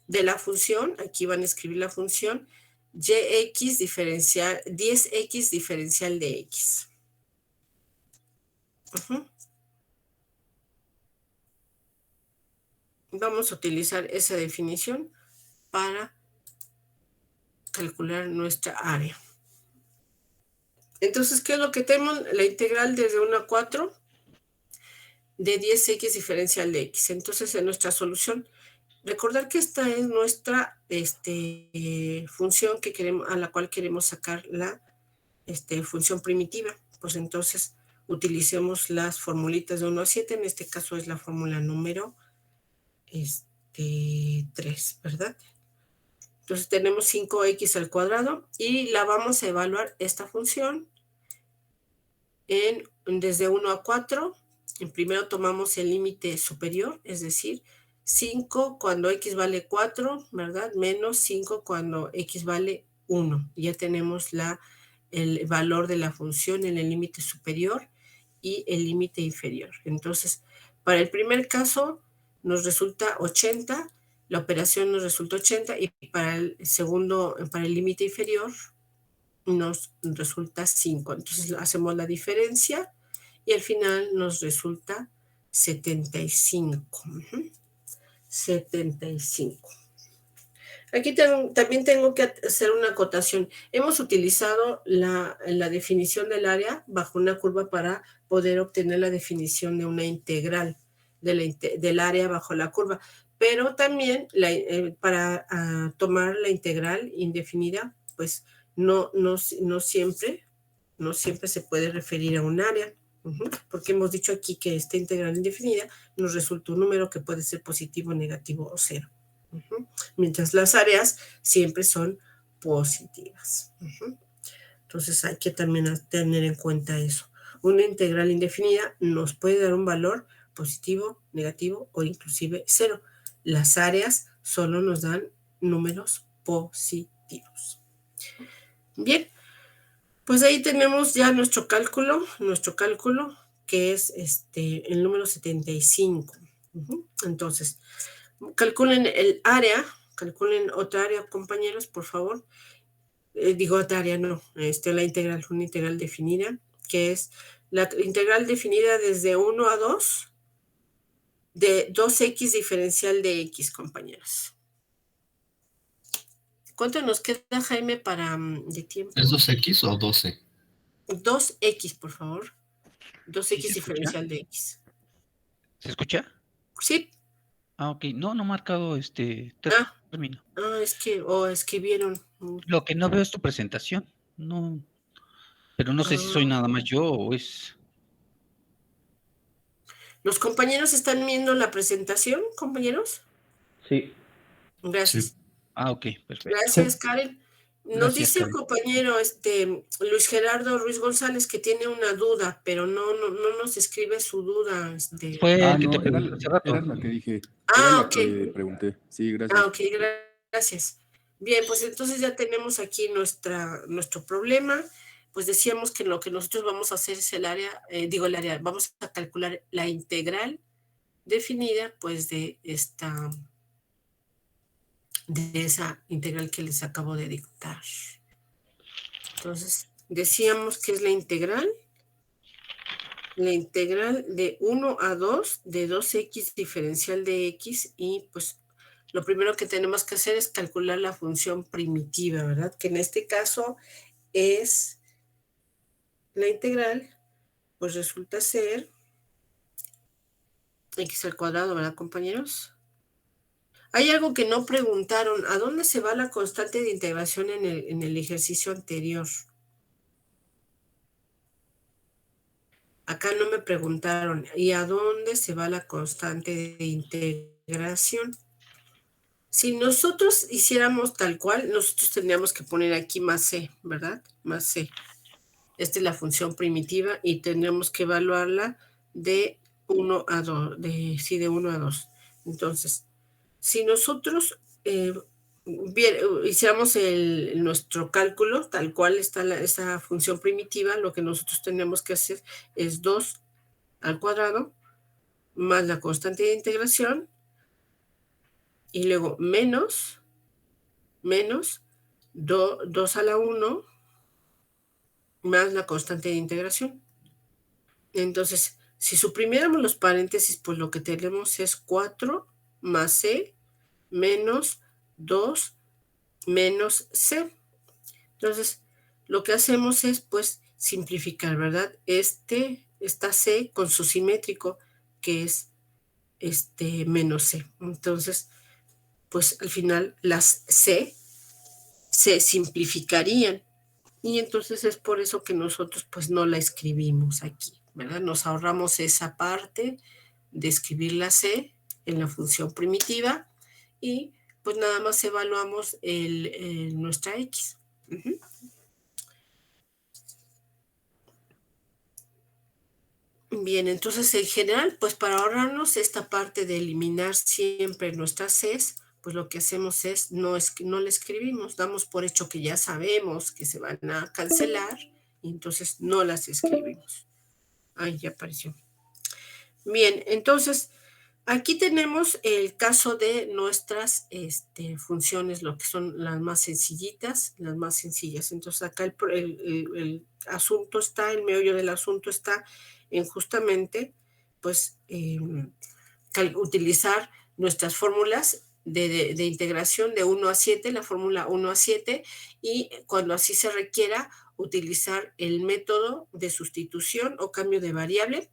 de la función, aquí van a escribir la función, yx diferencial, 10x diferencial de x. Vamos a utilizar esa definición para calcular nuestra área. Entonces, ¿qué es lo que tenemos? La integral desde 1 a 4 de 10x diferencial de x. Entonces, en nuestra solución, recordar que esta es nuestra función que a la cual queremos sacar la función primitiva. Pues entonces, utilicemos las formulitas de 1 a 7. En este caso es la fórmula número 3, ¿verdad? Entonces tenemos 5x al cuadrado y la vamos a evaluar esta función desde 1 a 4. Primero tomamos el límite superior, es decir, 5 cuando x vale 4, ¿verdad? Menos 5 cuando x vale 1. Ya tenemos el valor de la función en el límite superior y el límite inferior. Entonces, para el primer caso nos resulta 80, la operación nos resulta 80 y para el segundo, para el límite inferior nos resulta 5. Entonces hacemos la diferencia y al final nos resulta 75. 75. Aquí también tengo que hacer una acotación. Hemos utilizado la definición del área bajo una curva para poder obtener la definición de una integral del área bajo la curva, pero también para tomar la integral indefinida, pues no siempre se puede referir a un área, porque hemos dicho aquí que esta integral indefinida nos resulta un número que puede ser positivo, negativo o cero. Mientras las áreas siempre son positivas. Entonces hay que también tener en cuenta eso. Una integral indefinida nos puede dar un valor positivo, negativo o inclusive cero. Las áreas solo nos dan números positivos. Bien, pues ahí tenemos ya nuestro cálculo que es el número 75. Entonces, calculen el área, calculen otra área, compañeros, por favor. Digo otra área, no, la integral, una integral definida, que es la integral definida desde 1 a 2 de 2x diferencial de x, compañeros. ¿Cuánto nos queda, Jaime, de tiempo? ¿Es 2x o 12? 2x, por favor. 2x se escucha? diferencial de x. ¿Se escucha? Sí. Ah, ok. No ha marcado término. Es que, escribieron. Lo que no veo es tu presentación. No, pero no sé si soy nada más yo o es... ¿Los compañeros están viendo la presentación, compañeros? Sí. Gracias. Sí. Ah, ok, perfecto. Gracias, Karen. Nos Gracias, dice el Karen. compañero Luis Gerardo Ruiz González que tiene una duda, pero no nos escribe su duda. Fue el que te no, pregunté hace rato. era la que dije. Era la ok. que pregunté. Sí, gracias. Ok, gracias. Bien, pues entonces ya tenemos aquí nuestro problema. Pues decíamos que lo que nosotros vamos a hacer es vamos a calcular la integral definida, pues de esa integral que les acabo de dictar. Entonces, decíamos que es la integral de 1 a 2 de 2x diferencial de x, y pues lo primero que tenemos que hacer es calcular la función primitiva, ¿verdad? Que en este caso es la integral, pues resulta ser x al cuadrado, ¿verdad, compañeros? Hay algo que no preguntaron. ¿A dónde se va la constante de integración en el ejercicio anterior? Acá no me preguntaron. ¿Y a dónde se va la constante de integración? Si nosotros hiciéramos tal cual, nosotros tendríamos que poner aquí más c, ¿verdad? Más c. Esta es la función primitiva y tendríamos que evaluarla de 1 a 2, de 1 a 2. Entonces, si nosotros hiciéramos nuestro cálculo, tal cual está esa función primitiva, lo que nosotros tenemos que hacer es 2 al cuadrado más la constante de integración y luego menos 2 a la 1 más la constante de integración. Entonces, si suprimiéramos los paréntesis, pues lo que tenemos es 4 más c menos 2 menos c. Entonces, lo que hacemos es, pues, simplificar, ¿verdad? Esta c con su simétrico, que es menos c. Entonces, pues, al final las c se simplificarían. Y entonces es por eso que nosotros, pues, no la escribimos aquí, ¿verdad? Nos ahorramos esa parte de escribir la c en la función primitiva y, pues, nada más evaluamos nuestra x. Bien, entonces en general, pues para ahorrarnos esta parte de eliminar siempre nuestras Cs, pues lo que hacemos es no le escribimos, damos por hecho que ya sabemos que se van a cancelar y entonces no las escribimos. Ahí ya apareció. Bien, entonces aquí tenemos el caso de nuestras funciones, lo que son las más sencillitas, las más sencillas. Entonces acá el asunto está, el meollo del asunto está en justamente, pues, utilizar nuestras fórmulas de integración de 1 a 7, la fórmula 1 a 7, y cuando así se requiera, utilizar el método de sustitución o cambio de variable,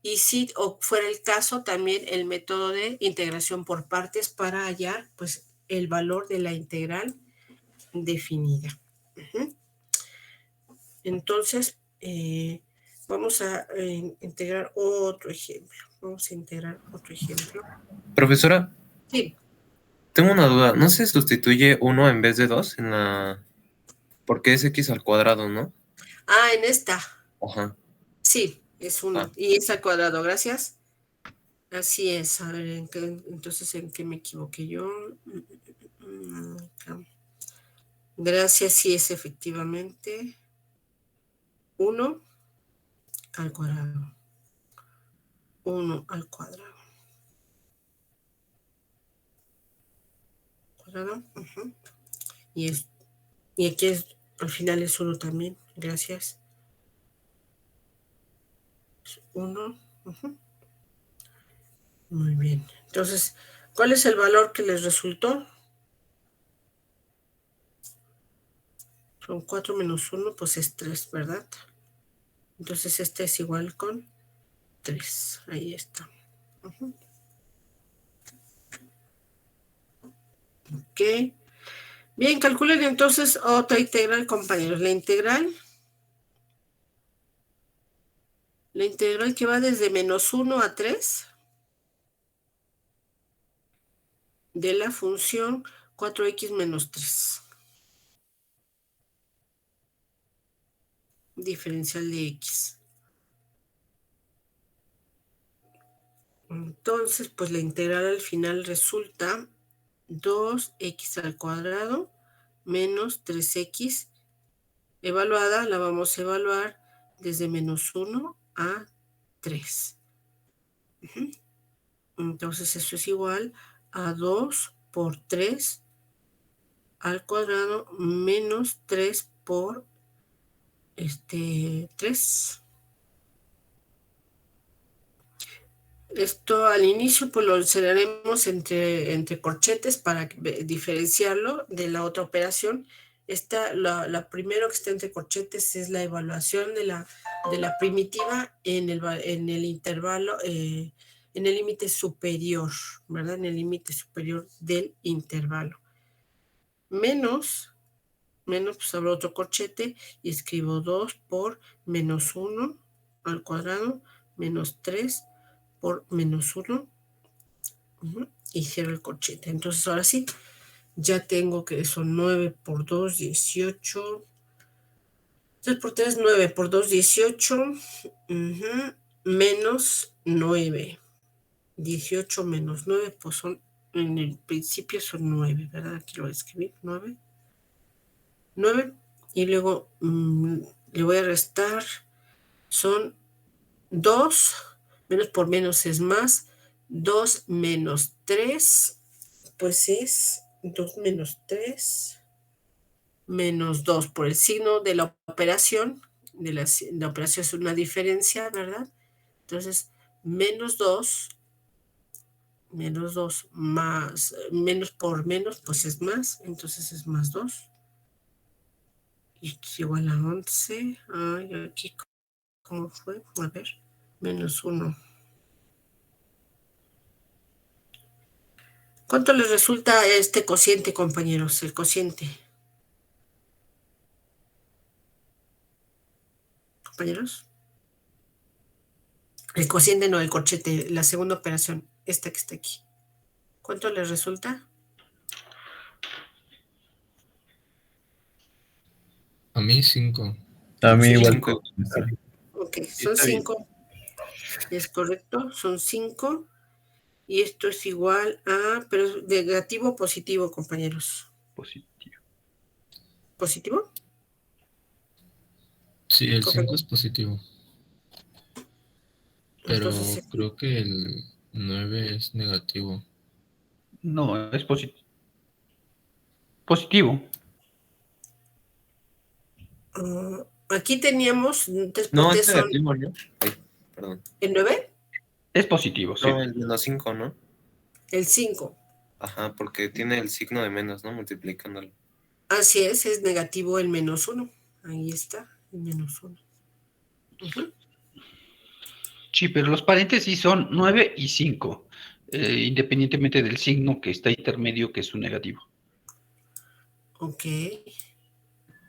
y si fuera el caso, también el método de integración por partes para hallar, pues, el valor de la integral definida. Entonces, vamos a integrar otro ejemplo. Vamos a integrar otro ejemplo. Profesora, Sí. tengo una duda. ¿No se sustituye 1 en vez de 2 en la...? Porque es x al cuadrado, ¿no? Ah, en esta. Ajá. Sí, es 1. Ah. Y es al cuadrado, gracias. Así es. A ver, entonces, ¿en qué me equivoqué yo? Gracias, sí es efectivamente 1 al cuadrado. 1 al cuadrado. ¿Cuadrado? Y aquí al final es 1 también. Gracias. 1. Muy bien. Entonces, ¿cuál es el valor que les resultó? Son 4 menos 1, pues es 3, ¿verdad? Entonces este es igual con 3. Ahí está. Ok. Bien, calculen entonces otra integral, compañeros. La integral que va desde -1 a 3 de la función 4x menos 3. Diferencial de x. Entonces, pues la integral al final resulta 2x al cuadrado menos 3x. Evaluada, la vamos a evaluar desde -1 a 3. Entonces eso es igual a 2 por 3 al cuadrado menos 3 por 3. Esto al inicio pues lo encerraremos entre corchetes para diferenciarlo de la otra operación. La primero que está entre corchetes es la evaluación de la primitiva en el intervalo, en el límite superior, ¿verdad? En el límite superior del intervalo. Menos, pues abro otro corchete y escribo 2 por -1 al cuadrado menos 3 por -1 y cierro el corchete. Entonces ahora sí, ya tengo que son 9 por 2, 18. 3 por 3, 9 por 2, 18. Menos 9. 18 menos 9, pues son, en el principio son 9, ¿verdad? Aquí lo voy a escribir, 9. 9. Y luego le voy a restar, son 2. Menos por menos es más. 2 menos 3, pues es 2 menos 3, menos 2 por el signo de la operación. La operación es una diferencia, ¿verdad? Entonces, menos 2 más, menos por menos, pues es más. Entonces es más 2. Y es igual a 11. Ay, aquí, ¿cómo fue? A ver, menos 1. ¿Cuánto les resulta este cociente, compañeros? El cociente. ¿Compañeros? El cociente no, el corchete, la segunda operación, esta que está aquí. ¿Cuánto les resulta? A mí 5. A mí igual. 5. Ok, son Está bien. 5. Es correcto, son 5. Y esto es igual a, pero es negativo o positivo, compañeros. Positivo. ¿Positivo? Sí, el 5 Compañeros. es positivo. Pero Entonces, creo que el 9 es negativo. No, es positivo. aquí teníamos 3 por No, 3 es son negativo, ¿no? Ay, perdón. el 9, Es positivo, sí. No, el menos 5, ¿no? el 5. Ajá, porque tiene el signo de menos, ¿no? Multiplicándolo. Así es negativo el menos 1. Ahí está, el menos 1. Sí, pero los paréntesis son 9 y 5, independientemente del signo que está intermedio, que es un negativo. Ok.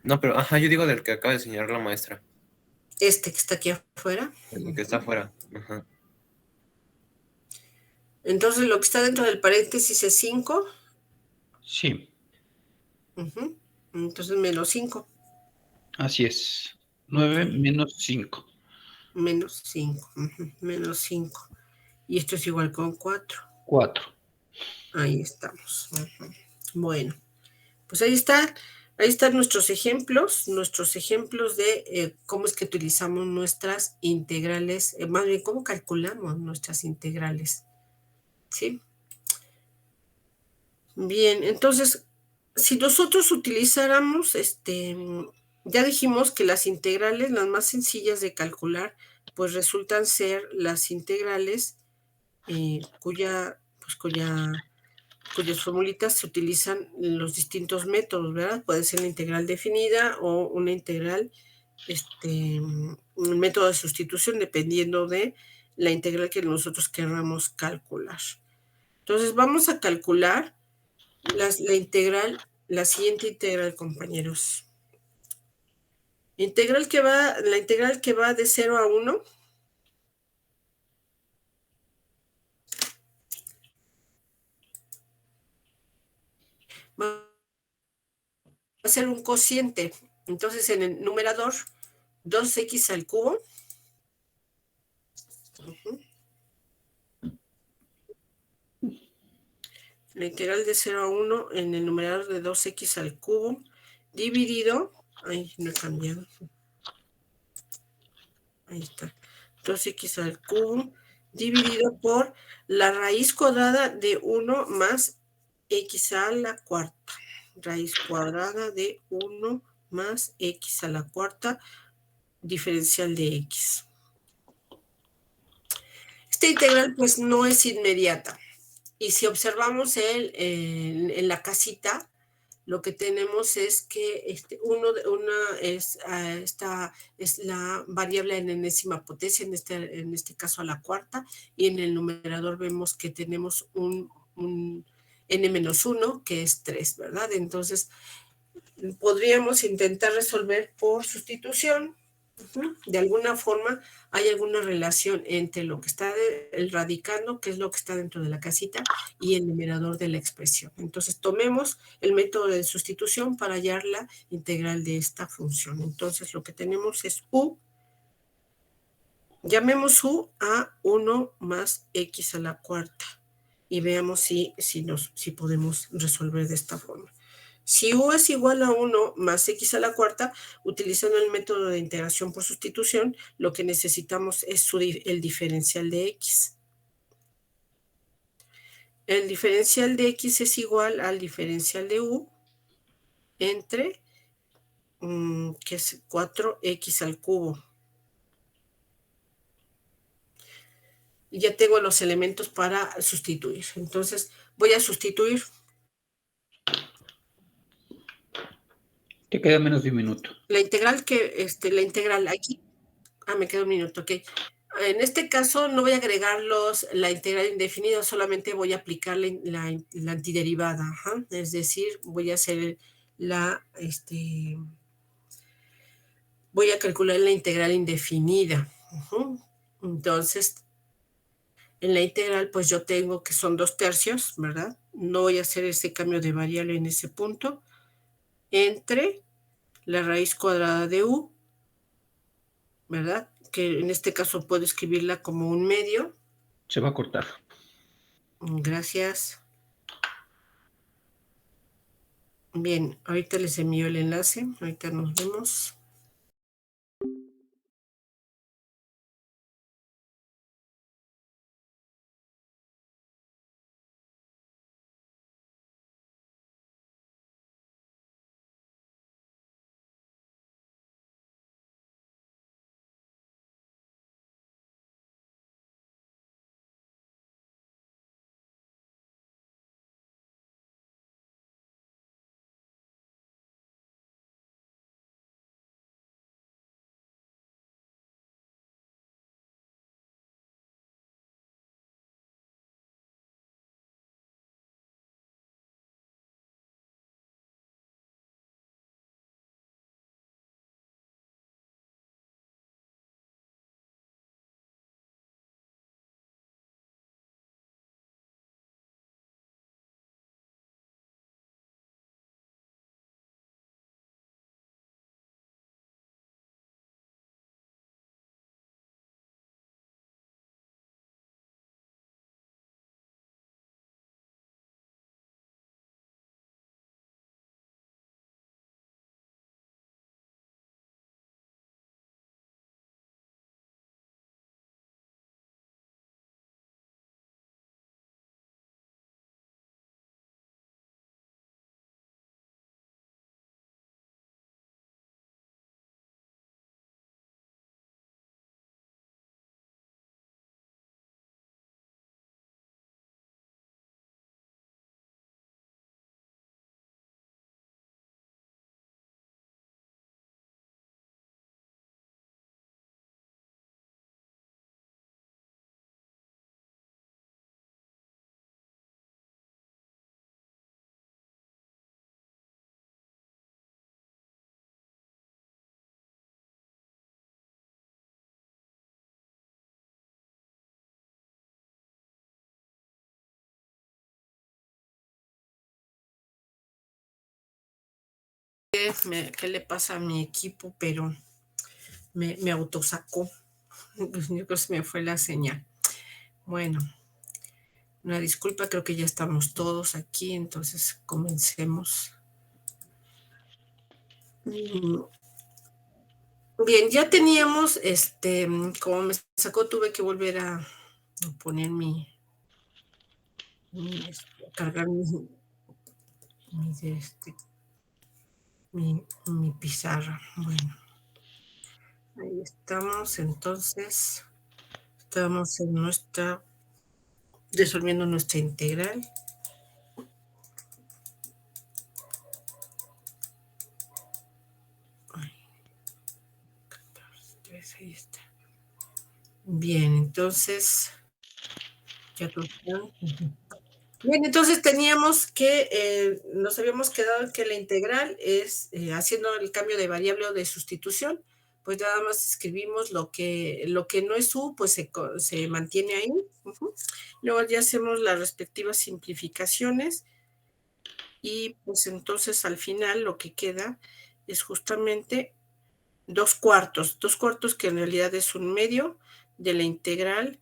No, pero ajá, yo digo del que acaba de señalar la maestra. Este que está aquí afuera. El que está afuera. Ajá. Entonces lo que está dentro del paréntesis es 5. Sí, Entonces menos 5. así es. 9 menos 5. Menos 5. Menos 5. Y esto es igual con 4. 4. Ahí estamos. Bueno, pues ahí está. Ahí están nuestros ejemplos de cómo es que utilizamos nuestras integrales, más bien cómo calculamos nuestras integrales. ¿Sí? Bien, entonces, si nosotros utilizáramos, ya dijimos que las integrales, las más sencillas de calcular, pues resultan ser las integrales cuyas formulitas se utilizan en los distintos métodos, ¿verdad? Puede ser la integral definida o una integral un método de sustitución dependiendo de la integral que nosotros queramos calcular. Entonces vamos a calcular la siguiente integral, compañeros. La integral que va de 0 a 1. Va a ser un cociente. Entonces en el numerador, 2x al cubo. La integral de 0 a 1 en el numerador de 2x al cubo dividido, ay, no he cambiado, ahí está, 2x al cubo dividido por la raíz cuadrada de 1 más x a la cuarta, raíz cuadrada de 1 más x a la cuarta, diferencial de x. Esta integral pues no es inmediata. Y si observamos en la casita, lo que tenemos es que esta es la variable en enésima potencia, en este caso a la cuarta, y en el numerador vemos que tenemos un n-1, que es 3, ¿verdad? Entonces, podríamos intentar resolver por sustitución. De alguna forma hay alguna relación entre lo que está el radicando, que es lo que está dentro de la casita, y el numerador de la expresión. Entonces tomemos el método de sustitución para hallar la integral de esta función. Entonces lo que tenemos es u, llamemos u a 1 más x a la cuarta y veamos si podemos resolver de esta forma. Si u es igual a 1 más x a la cuarta, utilizando el método de integración por sustitución, lo que necesitamos es el diferencial de x. El diferencial de x es igual al diferencial de u entre, que es 4x al cubo. Y ya tengo los elementos para sustituir. Entonces, voy a sustituir. Te queda menos de un minuto. La integral aquí. Me queda un minuto, ok. En este caso no voy a agregar la integral indefinida, solamente voy a aplicar la antiderivada. Es decir, voy a hacer voy a calcular la integral indefinida. Entonces, en la integral, pues yo tengo que son 2/3, ¿verdad? No voy a hacer ese cambio de variable en ese punto, entre la raíz cuadrada de u, ¿verdad? Que en este caso puedo escribirla como un medio. Se va a cortar. Gracias. Bien, ahorita les envío el enlace. Ahorita nos vemos. sé qué le pasa a mi equipo, pero me autosacó. Yo creo que se me fue la señal. Bueno, una disculpa, creo que ya estamos todos aquí, entonces comencemos. Bien, ya teníamos, como me sacó, tuve que volver a poner cargar mi pizarra. Bueno, ahí estamos, entonces, estamos resolviendo nuestra integral. Ahí está. Bien, entonces, ya total. Bien, entonces teníamos que, nos habíamos quedado que la integral es, haciendo el cambio de variable o de sustitución, pues nada más escribimos lo que no es u, pues se mantiene ahí. Luego ya hacemos las respectivas simplificaciones y pues entonces al final lo que queda es justamente 2/4 que en realidad es 1/2 de la integral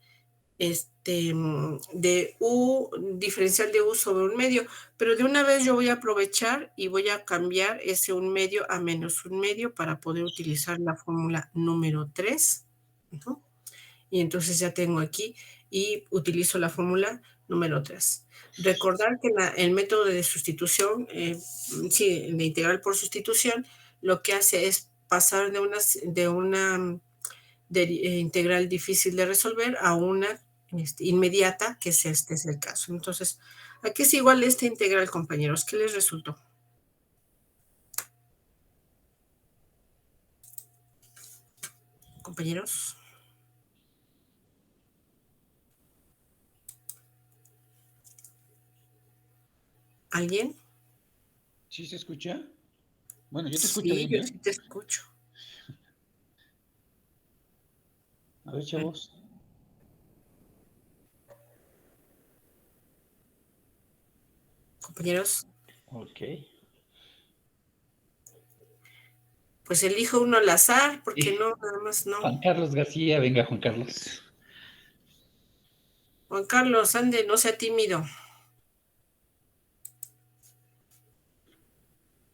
de u, diferencial de u sobre 1/2, pero de una vez yo voy a aprovechar y voy a cambiar ese 1/2 a menos 1/2 para poder utilizar la fórmula número 3. Y entonces ya tengo aquí y utilizo la fórmula número 3. Recordar que el método de sustitución, sí, la integral por sustitución, lo que hace es pasar de una integral difícil de resolver a una inmediata, que este es el caso. Entonces, aquí es igual esta integral, compañeros. ¿Qué les resultó? Compañeros. ¿Alguien? ¿Sí se escucha? Bueno, yo te escucho Sí, bien, yo sí te escucho. A ver, chavos. Compañeros. Ok. Pues elijo uno al azar, porque no, nada más no. Juan Carlos García, venga, Juan Carlos. Juan Carlos, ande, no sea tímido.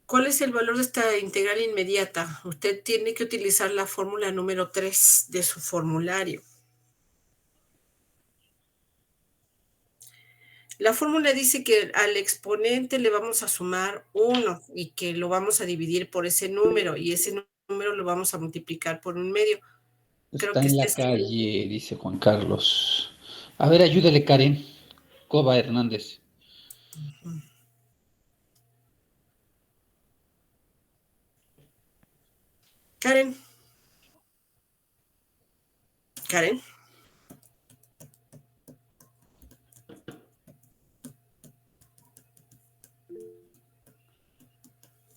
¿Cuál es el valor de esta integral inmediata? Usted tiene que utilizar la fórmula número 3 de su formulario. La fórmula dice que al exponente le vamos a sumar 1 y que lo vamos a dividir por ese número y ese número lo vamos a multiplicar por 1/2. Está en la calle, dice Juan Carlos. A ver, ayúdale, Karen. Coba Hernández. Karen.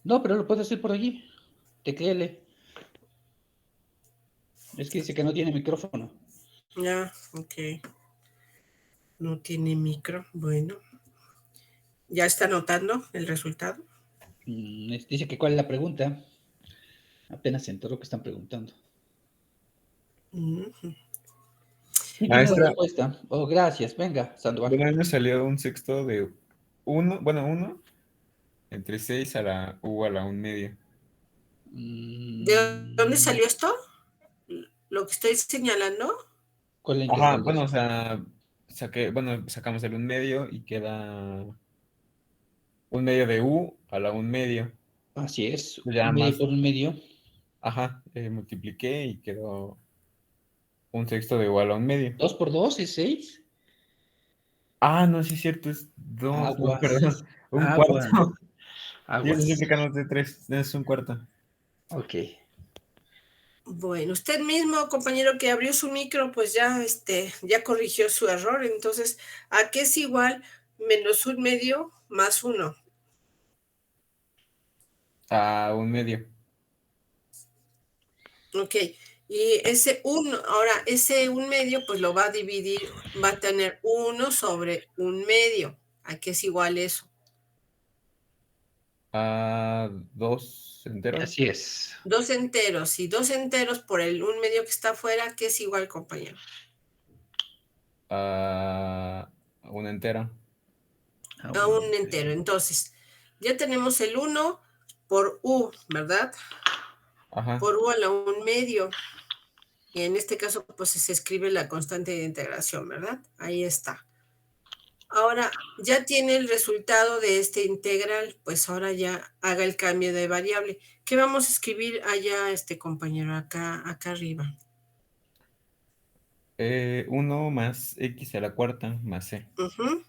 No, pero lo puede hacer por allí. Tecléele. Es que dice que no tiene micrófono. Ya, ok. No tiene micro. Bueno. ¿Ya está anotando el resultado? Dice que cuál es la pregunta. Apenas se enteró que están preguntando. Maestra, Respuesta. Oh, gracias. Venga, Sandoval. bueno, a mí me salió un sexto de 1, bueno, 1 entre 6 a la u a la 1/2. ¿De dónde salió esto? ¿Lo que estoy señalando? ¿Cuál es la Ajá, integral? bueno, o sea, sacamos el 1/2 y queda 1/2 de u a la 1/2. Así es. Ya 1/2 más, por 1/2. ajá, multipliqué y quedó un sexto de u a la 1/2. 2 por 2 es 6. Ah, no, sí es cierto, es 2, no, Aguas. perdón, un Aguas. cuarto. Yo Aguas. multiplicamos de 3, es un cuarto. Ok. Bueno, usted mismo, compañero, que abrió su micro, pues ya, ya corrigió su error. Entonces, ¿a qué es igual menos 1/2 más 1? A 1/2. Ok. Y ese 1, ahora, ese 1/2, pues lo va a dividir, va a tener 1 sobre 1/2. ¿A qué es igual eso? A 2 enteros. Así es. 2 enteros y 2 enteros por el 1/2 que está afuera, ¿qué es igual, compañero? A un entero. A un entero. Entonces, ya tenemos el 1 por u, ¿verdad? Ajá. Por u a la 1/2. Y en este caso, pues se escribe la constante de integración, ¿verdad? Ahí está. Ahora, ya tiene el resultado de este integral, pues ahora ya haga el cambio de variable. ¿Qué vamos a escribir allá, compañero, acá arriba? 1 más x a la cuarta más c. Ujú.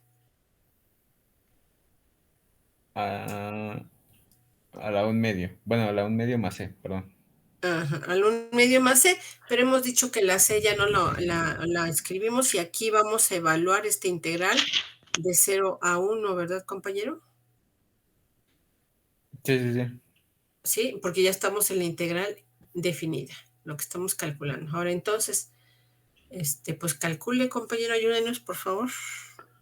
A la 1/2. Bueno, a la 1/2 más c, perdón. Ajá, al 1/2 más c, pero hemos dicho que la c ya no la escribimos y aquí vamos a evaluar este integral de 0 a 1, ¿verdad, compañero? Sí, sí, sí. Sí, porque ya estamos en la integral definida, lo que estamos calculando. Ahora entonces, pues calcule, compañero, ayúdenos, por favor.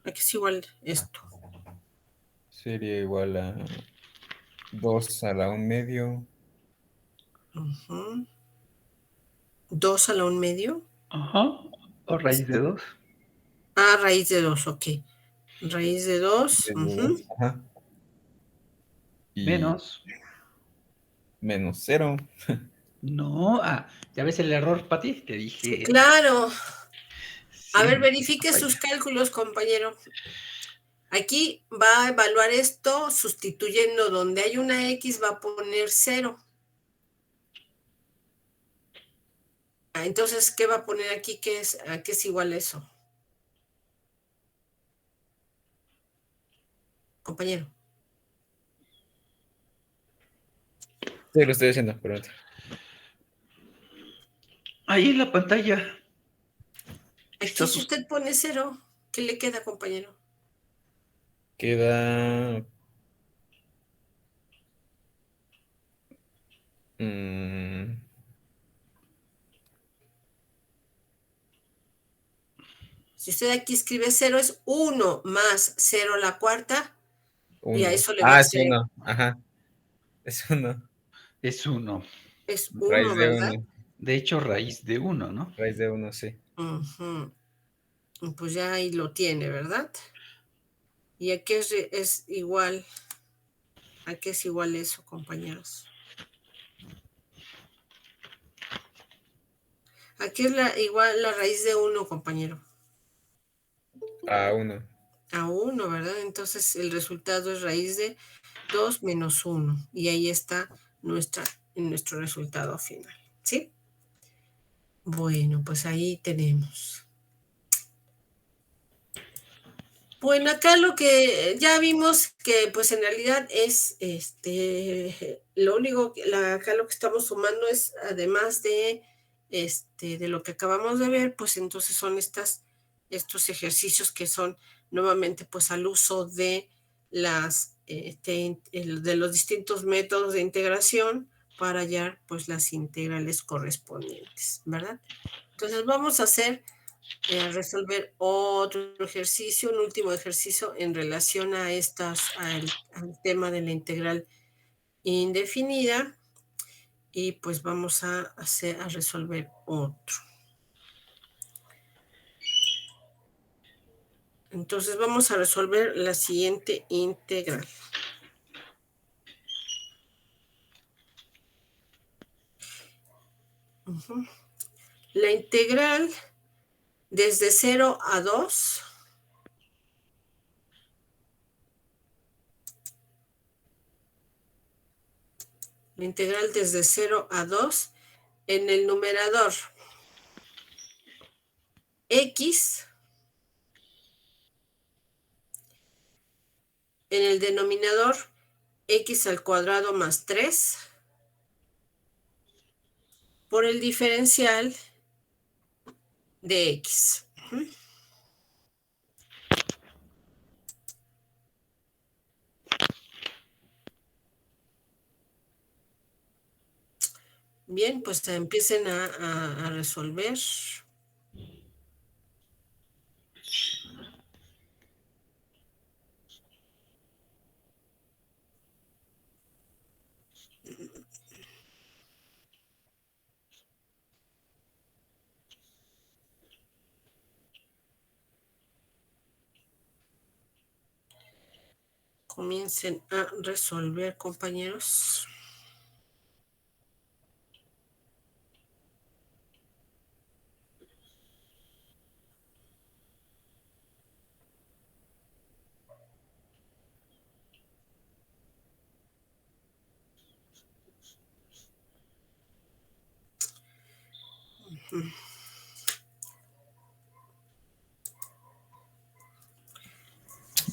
Aquí es igual esto. Sería igual a 2 a la 1/2. 2 a la 1/2. Ajá. O raíz de 2. Ah, raíz de 2, ok. Raíz de 2. Ajá. Y Menos. menos 0. No. ¿Ya ves el error, Pati? Te dije. Claro. A ver, Sí, verifique falla. sus cálculos, compañero. Aquí va a evaluar esto sustituyendo donde hay una X, va a poner 0. Entonces, ¿qué va a poner aquí? ¿A qué es igual eso? Compañero. Sí, lo estoy haciendo, pero Ahí en la pantalla. Aquí si usted pone 0, ¿qué le queda, compañero? queda. Si usted aquí escribe 0, es 1 más 0 a la cuarta, y a 1. eso le va a Es hacer. 1. Ajá. Es 1. Es 1. Es Raíz 1, de ¿verdad? 1. De hecho, raíz de 1, ¿no? Raíz de 1, sí. Ujú. Pues ya ahí lo tiene, ¿verdad? ¿Y a qué es igual? ¿A qué es igual eso, compañeros? ¿A qué es igual la raíz de 1, compañero? A 1. A 1, ¿verdad? Entonces el resultado es raíz de 2 menos 1. Y ahí está nuestro resultado final. ¿Sí? Bueno, pues ahí tenemos. Bueno, acá lo que ya vimos que pues en realidad es lo único acá lo que estamos sumando es además de lo que acabamos de ver, pues entonces son estos ejercicios que son nuevamente pues al uso de de los distintos métodos de integración para hallar pues las integrales correspondientes, ¿verdad? Entonces vamos a resolver otro ejercicio, un último ejercicio en relación a al tema de la integral indefinida, y pues vamos a resolver otro. Entonces vamos a resolver la siguiente integral. La integral desde 0 a 2 la integral desde 0 a 2 en el numerador x, en el denominador x al cuadrado más 3 por el diferencial de x. Bien, pues empiecen a resolver. Comiencen a resolver, compañeros.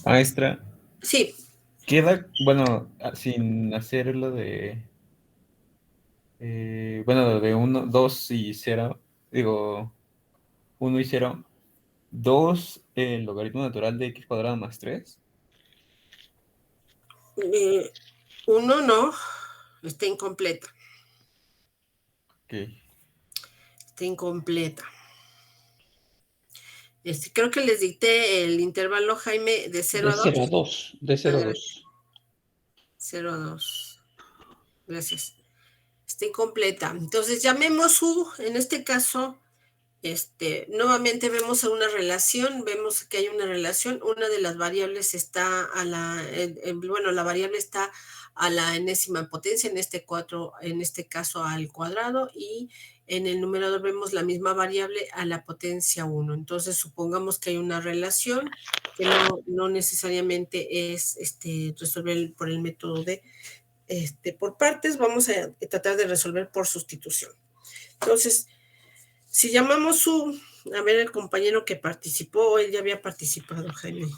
Maestra, Sí, queda, bueno, sin hacer lo de, bueno, de 1, 2 y 0, digo, 1 y 0, 2 el logaritmo natural de x cuadrado más 3. 1 no, está incompleta. Ok. Está incompleta. Creo que les dicté el intervalo, Jaime, de 0 a 2. De 0 a 2. De 0 a 2. 0 a 2. Gracias. Está incompleta. Entonces, llamemos U, en este caso, nuevamente vemos una relación, vemos que hay una relación, una de las variables está a la variable está a la enésima potencia, en este caso al cuadrado, y en el numerador vemos la misma variable a la potencia 1. Entonces, supongamos que hay una relación que no necesariamente es resolver por el método de por partes, vamos a tratar de resolver por sustitución. Entonces, si llamamos a ver el compañero que participó, él ya había participado, Jaime.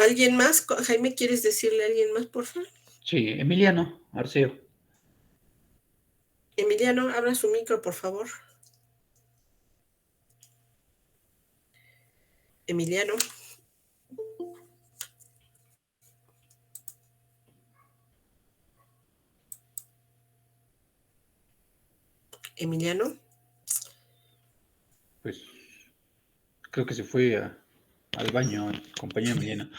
¿Alguien más? Jaime, ¿quieres decirle a alguien más, por favor? Sí, Emiliano Arceo. Emiliano, abra su micro, por favor. Emiliano. Emiliano. Pues creo que se fue al baño el compañero Emiliano.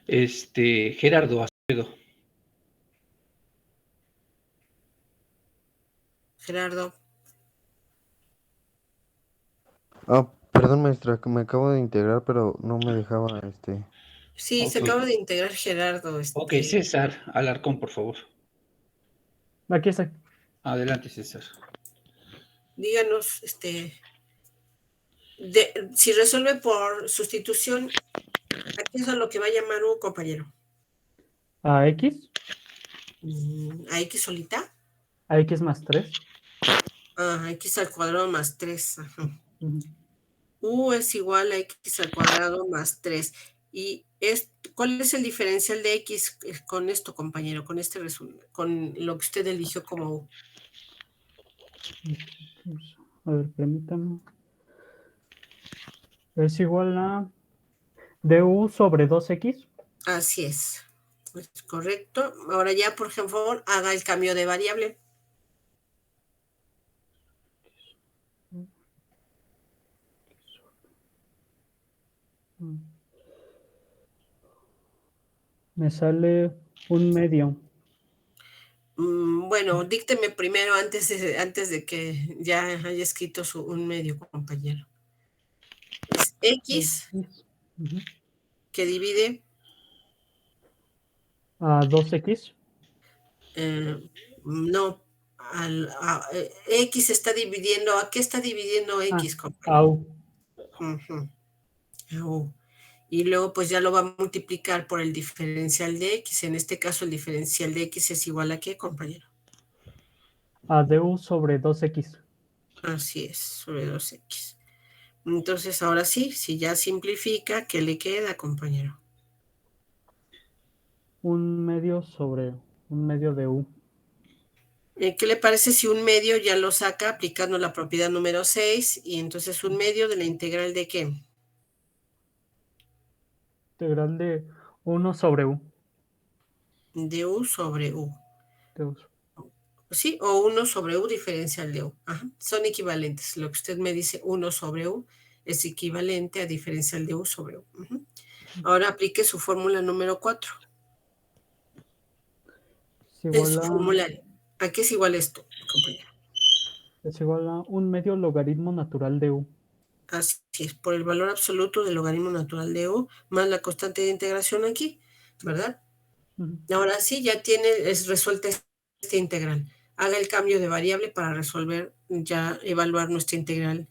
Gerardo Acevedo. Gerardo. Perdón, maestra, que me acabo de integrar, pero no me dejaba Sí, se Ok. acaba de integrar Gerardo. Ok, César Alarcón, por favor. Aquí está. Adelante, César. Díganos, si resuelve por sustitución, ¿a qué es a lo que va a llamar un compañero? A X, ¿A X solita? a X más 3. X al cuadrado más 3. Ajá. Ujú. U es igual a X al cuadrado más 3. ¿Y cuál es el diferencial de X con esto, compañero? Con con lo que usted eligió como U. A ver, permítame. Es igual a du sobre 2X. Así es. Es correcto. Ahora ya, por favor, haga el cambio de variable. Me sale 1/2. Bueno, dícteme primero antes de que ya haya escrito un medio, compañero. Es X Ujú. que divide A 2X. no, X está dividiendo, ¿a qué está dividiendo X, compañero? A U. Ujú, a U. Y luego pues ya lo va a multiplicar por el diferencial de X. En este caso el diferencial de X es igual a ¿qué, compañero? A du sobre 2X. Así es, sobre 2X. Entonces ahora sí, si ya simplifica, ¿qué le queda, compañero? 1/2 sobre 1/2 de U. ¿Qué le parece si un medio ya lo saca aplicando la propiedad número 6 y entonces un medio de la integral de qué? Integral de 1 sobre U. De U sobre U. De U. ¿Sí? O 1 sobre U diferencial de U. Ajá. Son equivalentes. Lo que usted me dice 1 sobre U es equivalente a diferencial de U sobre U. Ujú. Ahora aplique su fórmula número 4. Es igual Su a, fórmula. ¿A qué es igual esto, compañero? es igual a 1/2 logaritmo natural de U. Así es, por el valor absoluto del logaritmo natural de U más la constante de integración aquí, ¿verdad? Ahora sí, ya es resuelta esta integral. Haga el cambio de variable para resolver, ya evaluar nuestra integral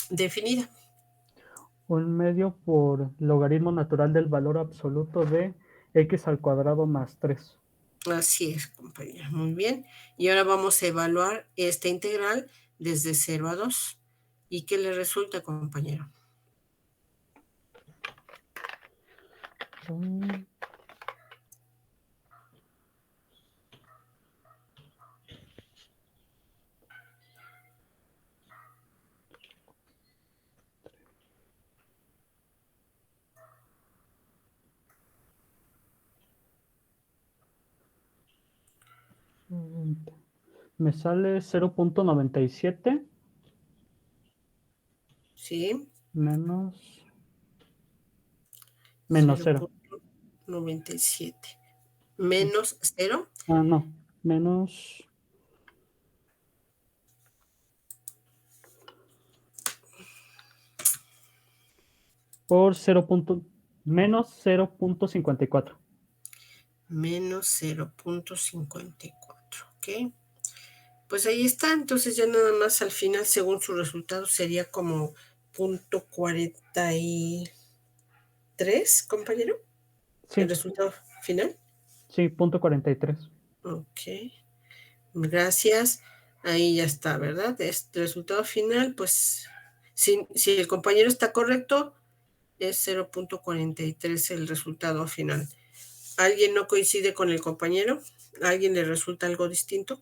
definida. 1/2 por logaritmo natural del valor absoluto de x al cuadrado más 3. Así es, compañera. Muy bien. Y ahora vamos a evaluar esta integral desde 0 a 2. ¿Y qué le resulta, compañero? Me sale 0.97 Sí. menos 0. 0.97. Menos 0. Ah, no. Menos. Por menos 0.54. Menos 0.54. Ok. Pues ahí está. Entonces ya nada más al final, según su resultado, sería como 0.43, compañero. Sí. El resultado final. Sí, 0.43. Ok. Gracias. Ahí ya está, ¿verdad? Este resultado final, pues, si el compañero está correcto, es 0.43 el resultado final. ¿Alguien no coincide con el compañero? ¿A alguien le resulta algo distinto?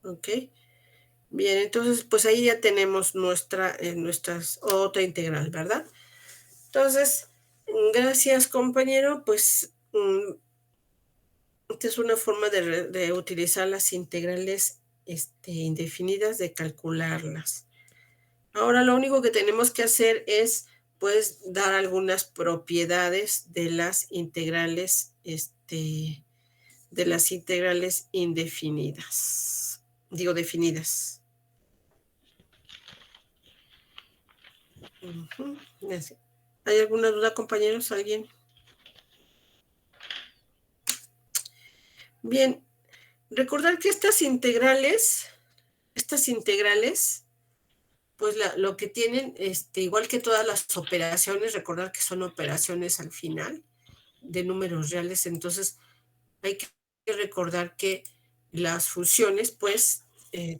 Ok. Bien, entonces, pues ahí ya tenemos nuestra otra integral, ¿verdad? Entonces, gracias, compañero. Pues esta es una forma de utilizar las integrales indefinidas, de calcularlas. Ahora lo único que tenemos que hacer es, pues, dar algunas propiedades de las integrales, indefinidas. Digo, definidas. ¿Hay alguna duda, compañeros? ¿Alguien? Bien, recordar que estas integrales, pues lo que tienen, igual que todas las operaciones, recordar que son operaciones al final de números reales, entonces hay que recordar que las funciones, pues,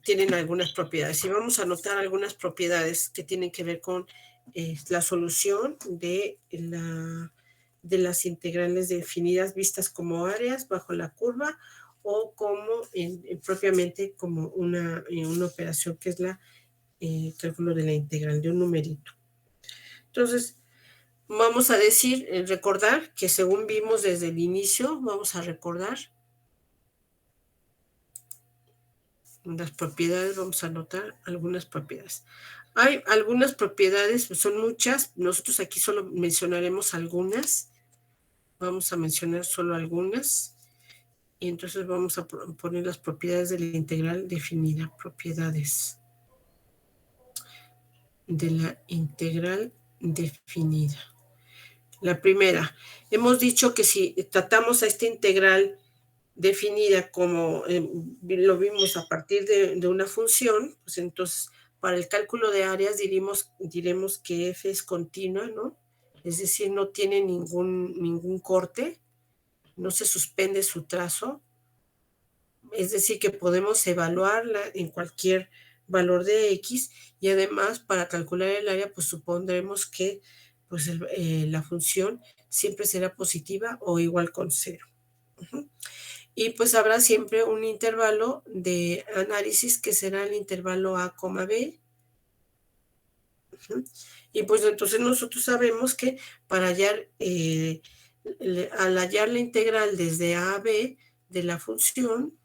tienen algunas propiedades. Y vamos a anotar algunas propiedades que tienen que ver con la solución de las integrales definidas vistas como áreas bajo la curva o como propiamente como una operación que es el cálculo de la integral de un numerito. Entonces, vamos a decir, recordar que según vimos desde el inicio, vamos a recordar las propiedades, vamos a anotar algunas propiedades. Hay algunas propiedades, son muchas, nosotros aquí solo mencionaremos algunas, vamos a mencionar solo algunas, y entonces vamos a poner las propiedades de la integral definida, propiedades de la integral definida. La primera, hemos dicho que si tratamos a esta integral definida como lo vimos a partir de una función, pues entonces para el cálculo de áreas diremos que f es continua, ¿no? Es decir, no tiene ningún corte, no se suspende su trazo, es decir, que podemos evaluarla en cualquier valor de x y además para calcular el área, pues supondremos que pues, la función siempre será positiva o igual con 0. Y pues habrá siempre un intervalo de análisis que será el intervalo A, B. Y pues entonces nosotros sabemos que para hallar, al hallar la integral desde A a B de la función,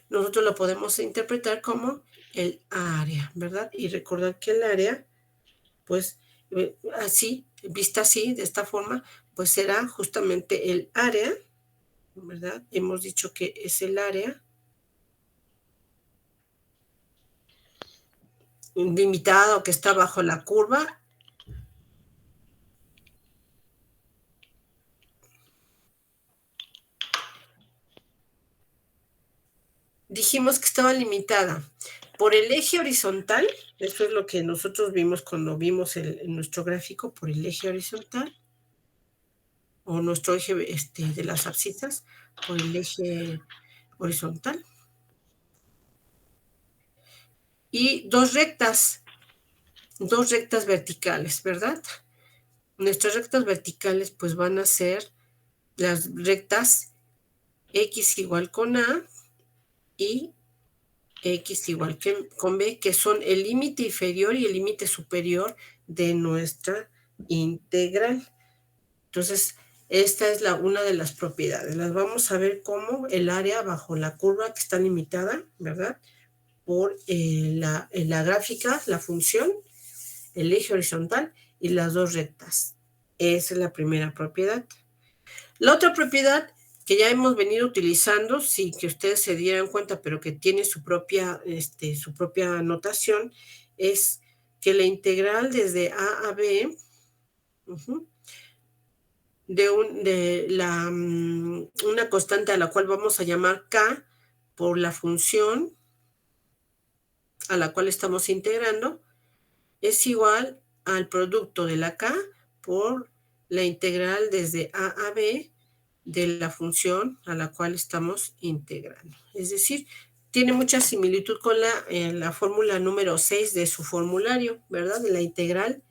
nosotros lo podemos interpretar como el área, ¿verdad? Y recordar que el área, pues así, vista así, de esta forma, pues será justamente el área ¿verdad? Hemos dicho que es el área limitada o que está bajo la curva. Dijimos que estaba limitada por el eje horizontal, eso es lo que nosotros vimos cuando vimos nuestro gráfico, por el eje horizontal, o nuestro eje de las abscisas, por el eje horizontal. Y dos rectas verticales, ¿verdad? Nuestras rectas verticales pues van a ser las rectas X igual con A y X igual con B, que son el límite inferior y el límite superior de nuestra integral. Entonces, esta es una de las propiedades. Las vamos a ver como el área bajo la curva que está limitada, ¿verdad? Por la gráfica, la función, el eje horizontal y las dos rectas. Esa es la primera propiedad. La otra propiedad que ya hemos venido utilizando, sin que ustedes se dieran cuenta, pero que tiene su propia notación, es que la integral desde A a B una constante a la cual vamos a llamar K por la función a la cual estamos integrando, es igual al producto de la K por la integral desde A a B de la función a la cual estamos integrando. Es decir, tiene mucha similitud con la fórmula número 6 de su formulario, ¿verdad? De la integral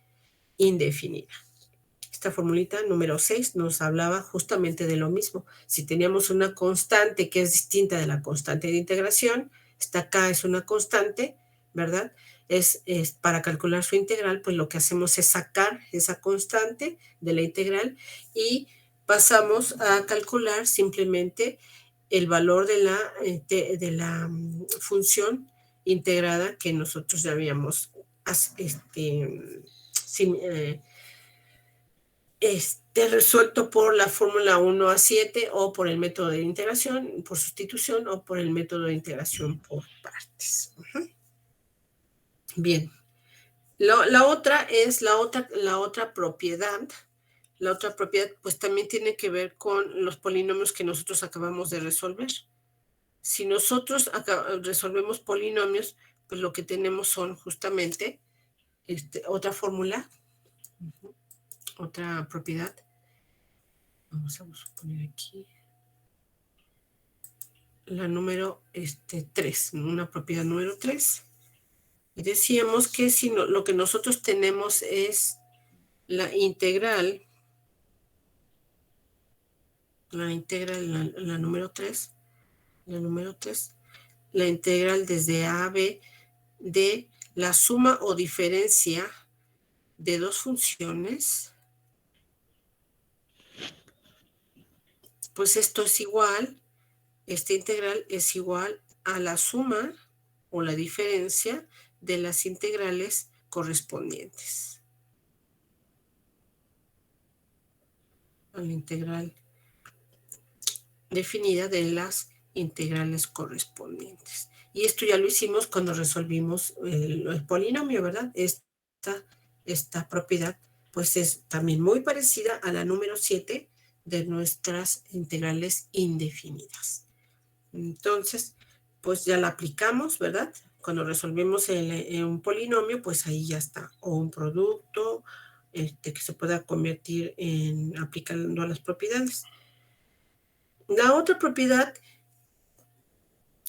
indefinida. Esta formulita número 6 nos hablaba justamente de lo mismo. Si teníamos una constante que es distinta de la constante de integración, esta K es una constante, ¿verdad? Es para calcular su integral, pues lo que hacemos es sacar esa constante de la integral y pasamos a calcular simplemente el valor de la función integrada que nosotros ya habíamos resuelto por la fórmula 1 a 7 o por el método de integración por sustitución o por el método de integración por partes. Bien. La otra propiedad. La otra propiedad pues también tiene que ver con los polinomios que nosotros acabamos de resolver. Si nosotros resolvemos polinomios, pues lo que tenemos son justamente otra fórmula, otra propiedad. Vamos a poner aquí la número 3, una propiedad número 3. Y decíamos que si lo que nosotros tenemos es la integral, la número 3, la integral desde A a B de la suma o diferencia de dos funciones, pues esto es igual, esta integral es igual a la suma o la diferencia de las integrales correspondientes. A la integral definida de las integrales correspondientes. Y esto ya lo hicimos cuando resolvimos el polinomio, ¿verdad? Esta propiedad pues es también muy parecida a la número 7 de nuestras integrales indefinidas. Entonces, pues ya la aplicamos, ¿verdad? Cuando resolvemos un polinomio, pues ahí ya está. O un producto que se pueda convertir aplicando a las propiedades. La otra propiedad,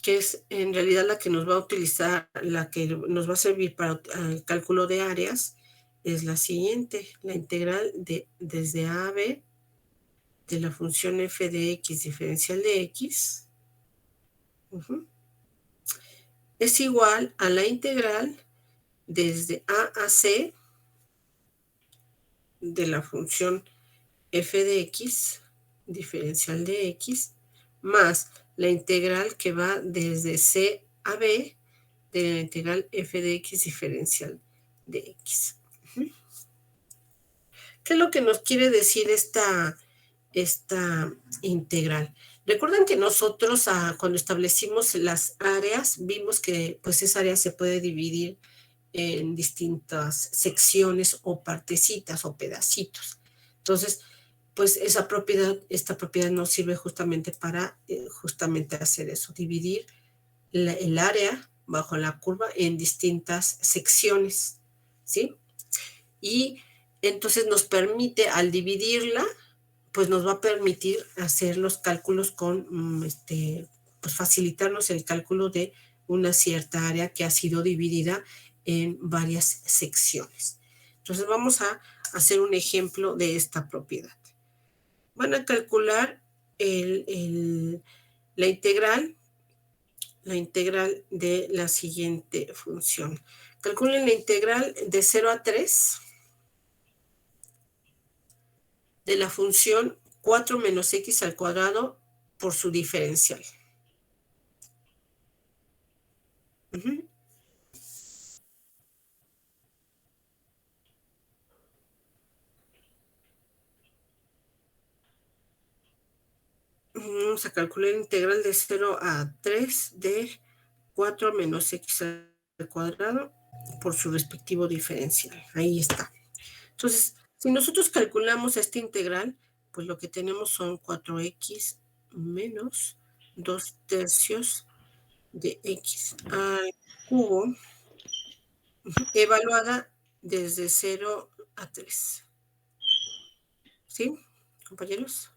que es en realidad la que nos va a utilizar, la que nos va a servir para el cálculo de áreas, es la siguiente. La integral desde A a B de la función f de x diferencial de x es igual a la integral desde A a C de la función f de x diferencial de x más la integral que va desde C a B de la integral f de x diferencial de x. ¿Qué es lo que nos quiere decir esta esta integral. Recuerden que nosotros cuando establecimos las áreas, vimos que pues esa área se puede dividir en distintas secciones o partecitas o pedacitos. Entonces, pues esta propiedad nos sirve justamente para justamente hacer eso, dividir el área bajo la curva en distintas secciones, ¿sí? Y entonces nos permite, al dividirla, pues nos va a permitir hacer los cálculos pues facilitarnos el cálculo de una cierta área que ha sido dividida en varias secciones. Entonces vamos a hacer un ejemplo de esta propiedad. Van a calcular la integral de la siguiente función. Calculen la integral de 0 a 3 de la función 4 menos x al cuadrado por su diferencial. Vamos a calcular la integral de 0 a 3 de 4 menos x al cuadrado por su respectivo diferencial. Ahí está. Entonces, si nosotros calculamos esta integral, pues lo que tenemos son 4x menos 2 tercios de x al cubo, evaluada desde 0 a 3. ¿Sí, compañeros?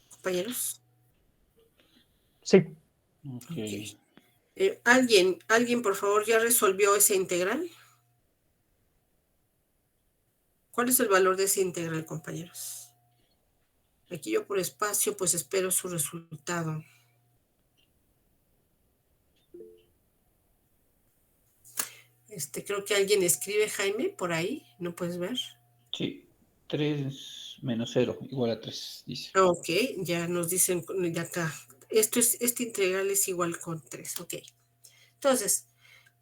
¿Compañeros? Sí. Okay. ¿Alguien, por favor, ya resolvió esa integral? ¿Cuál es el valor de esa integral, compañeros? Aquí yo por espacio, pues espero su resultado. Creo que alguien escribe, Jaime, por ahí, ¿no puedes ver? Sí, 3 menos 0 igual a 3, dice. Ok, ya nos dicen de acá. Esta integral es igual con 3, ok. Entonces,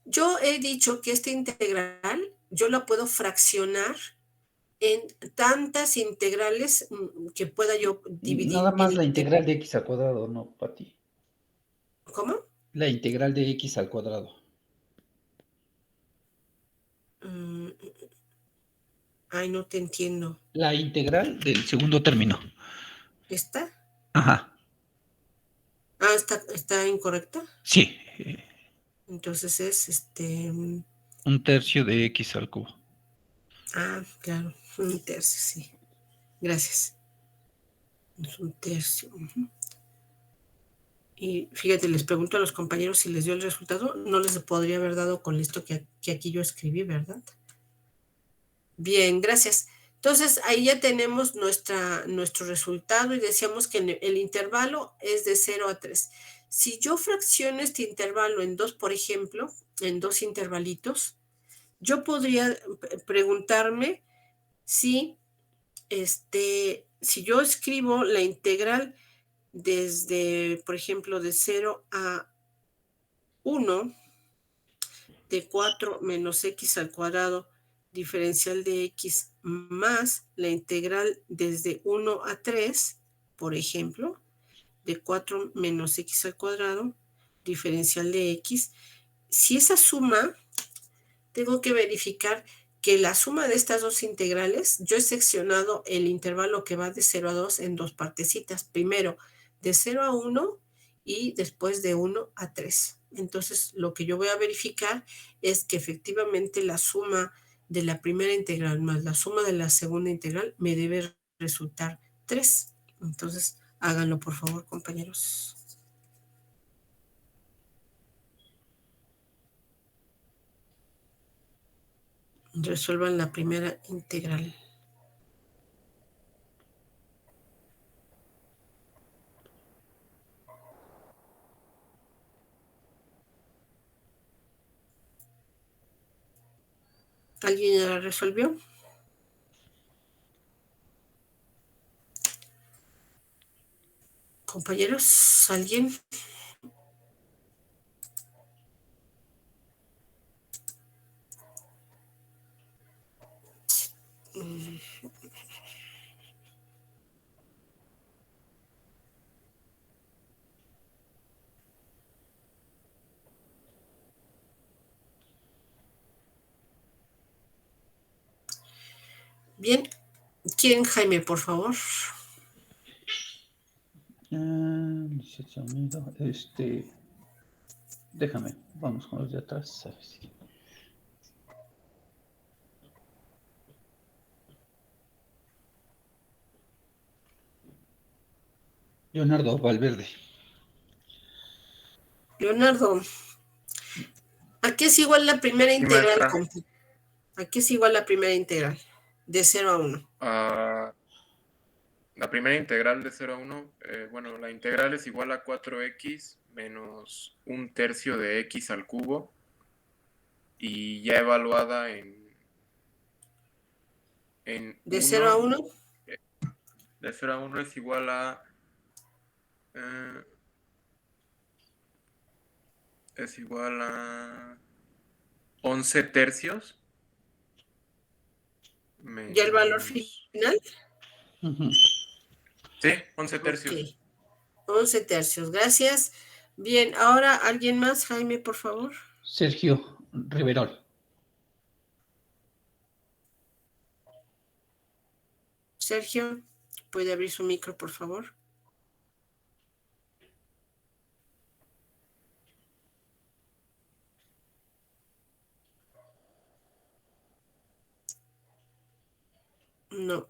yo he dicho que esta integral yo la puedo fraccionar en tantas integrales que pueda yo dividir. Nada más la integral de x al cuadrado, ¿no, Pati? ¿Cómo? La integral de x al cuadrado. Ay, no te entiendo. La integral del segundo término. ¿Esta? Ajá. Ah, ¿está incorrecta? Sí. Entonces es Un tercio de x al cubo. Ah, claro, un tercio, sí. Gracias. Es un tercio. Y fíjate, les pregunto a los compañeros si les dio el resultado. No les podría haber dado con esto que aquí yo escribí, ¿verdad? Bien, gracias. Entonces, ahí ya tenemos nuestro resultado y decíamos que el intervalo es de 0 a 3. Si yo fracciono este intervalo en 2, por ejemplo, en 2 intervalitos, yo podría preguntarme si yo escribo la integral desde, por ejemplo, de 0 a 1 de 4 menos x al cuadrado diferencial de x más la integral desde 1 a 3, por ejemplo, de 4 menos x al cuadrado diferencial de x, si esa suma, tengo que verificar que la suma de estas dos integrales, yo he seccionado el intervalo que va de 0 a 2 en dos partecitas. Primero, de 0 a 1 y después de 1 a 3. Entonces, lo que yo voy a verificar es que efectivamente la suma de la primera integral más la suma de la segunda integral me debe resultar 3. Entonces, háganlo por favor, compañeros. Resuelvan la primera integral. ¿Alguien ya la resolvió? Compañeros, ¿alguien? Bien. ¿Quién, Jaime, por favor? Déjame, vamos con los de atrás. A ver si- Leonardo Valverde. Leonardo, ¿a qué es igual la primera Sí, integral? maestra. ¿A qué es igual la primera integral? De 0 a 1. La primera integral de 0 a 1, bueno, la integral es igual a 4x menos 1/3 de x al cubo, y ya evaluada en ¿De 0 a 1? De 0 a 1 es igual a 11/3. ¿Ya el valor final? Sí, 11/3. Ok. 11/3. Gracias. Bien, ahora alguien más, Jaime, por favor. Sergio Riverol. Sergio, ¿puede abrir su micro, por favor? No,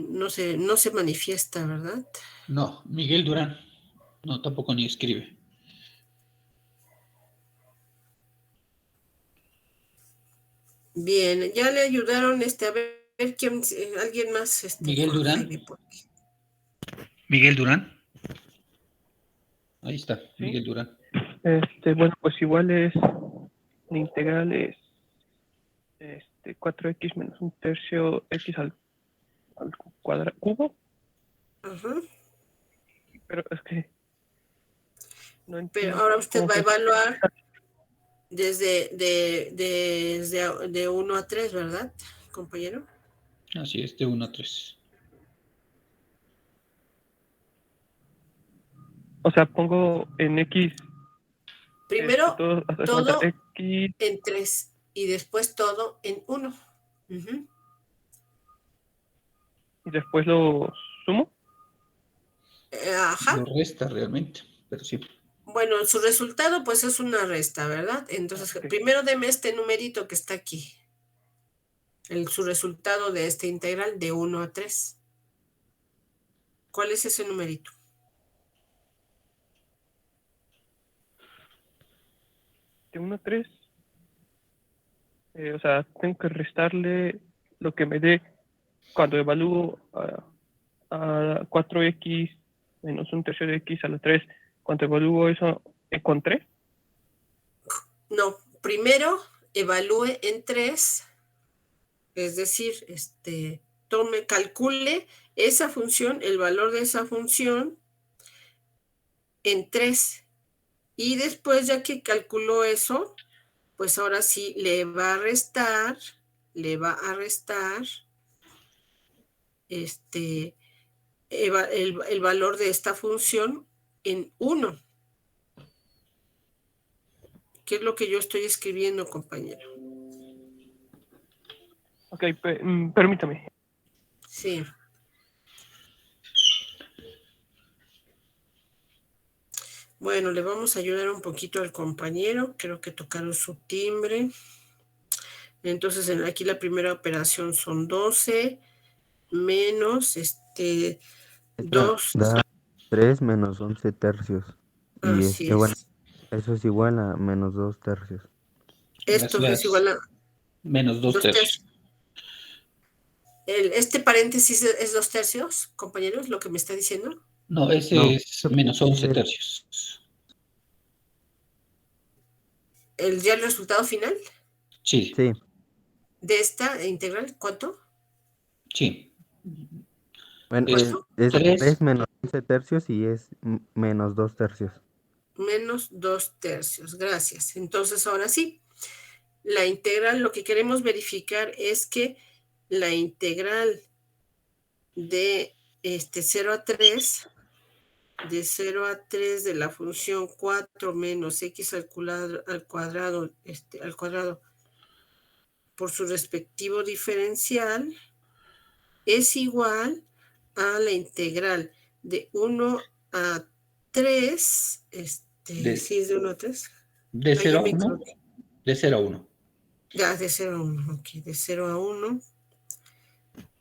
no se manifiesta, ¿verdad? No, Miguel Durán. No, tampoco ni escribe. Bien, ya le ayudaron a ver quién, alguien más Miguel con Durán. Jaime. Miguel Durán. Ahí está, ¿Sí? Miguel Durán. Bueno, pues igual es, la integral es 4x menos 1/3 x al cubo. Ajá. Pero es que no Pero entiendo ahora usted cómo va a se- evaluar desde de 1 a 3, ¿verdad, compañero? Así es, de 1 a 3. O sea, pongo en x Primero todo todo x en 3 y después todo en 1. y después lo sumo. Ajá. Lo resta realmente, pero sí. Bueno, su resultado pues es una resta, ¿verdad? Entonces, Ok. primero deme este numerito que está aquí. Su resultado de esta integral de 1 a 3. ¿Cuál es ese numerito? De 1 a 3. O sea, tengo que restarle lo que me dé cuando evalúo a 4x menos 1/3 de x a la 3. Cuando evalúo eso, ¿encontré? No, primero evalúe en 3, es decir, calcule esa función, el valor de esa función en 3. Y después, ya que calculó eso, pues ahora sí le va a restar el valor de esta función en 1. ¿Qué es lo que yo estoy escribiendo, compañero? Ok, permítame. Sí. Bueno, le vamos a ayudar un poquito al compañero. Creo que tocaron su timbre. Entonces, aquí la primera operación son 12 menos 2. Da 3 menos 11/3. Y Así bueno, es. eso es igual a menos 2/3. Esto es igual a menos 2 tercios. Este paréntesis es 2/3, compañeros, lo que me está diciendo. No, ese No, es menos 11 tercios. ¿Ya el resultado final Sí, Sí, de esta integral, cuánto? sí. bueno, Es es 3 3 menos 11/3 y es menos 2/3. Menos 2/3. Gracias. Entonces, ahora sí, la integral, lo que queremos verificar es que la integral de 0 a 3, de 0 a 3 de la función 4 menos x al cuadrado por su respectivo diferencial es igual a la integral de 1 a 3, sí es de 1 a 3. De 0 a 1. De 0 a 1. Ya, de 0 a 1, ok, de 0 a 1,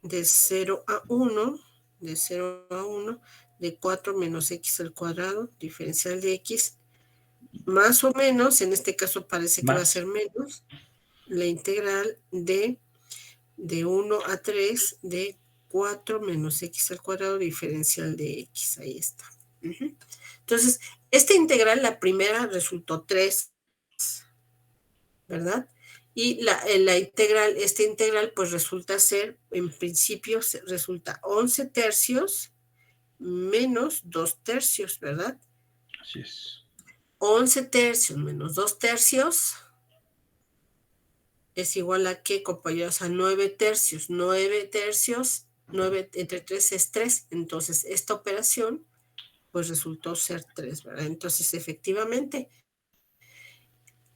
de 0 a 1, de 0 a 1, de 4 menos x al cuadrado, diferencial de x, más o menos, en este caso parece que va a ser menos, la integral de 1 a 3 de 4 menos x al cuadrado, diferencial de x, ahí está. Entonces, esta integral, la primera resultó 3, ¿verdad? Y la integral, esta integral, pues resulta ser, en principio, resulta 11 tercios menos 2 tercios, ¿verdad? Así es. 11 tercios menos 2 tercios es igual a ¿qué, compañeros? A 9 tercios. 9 tercios, 9 entre 3 es 3. Entonces, esta operación, pues resultó ser 3, ¿verdad? Entonces, efectivamente,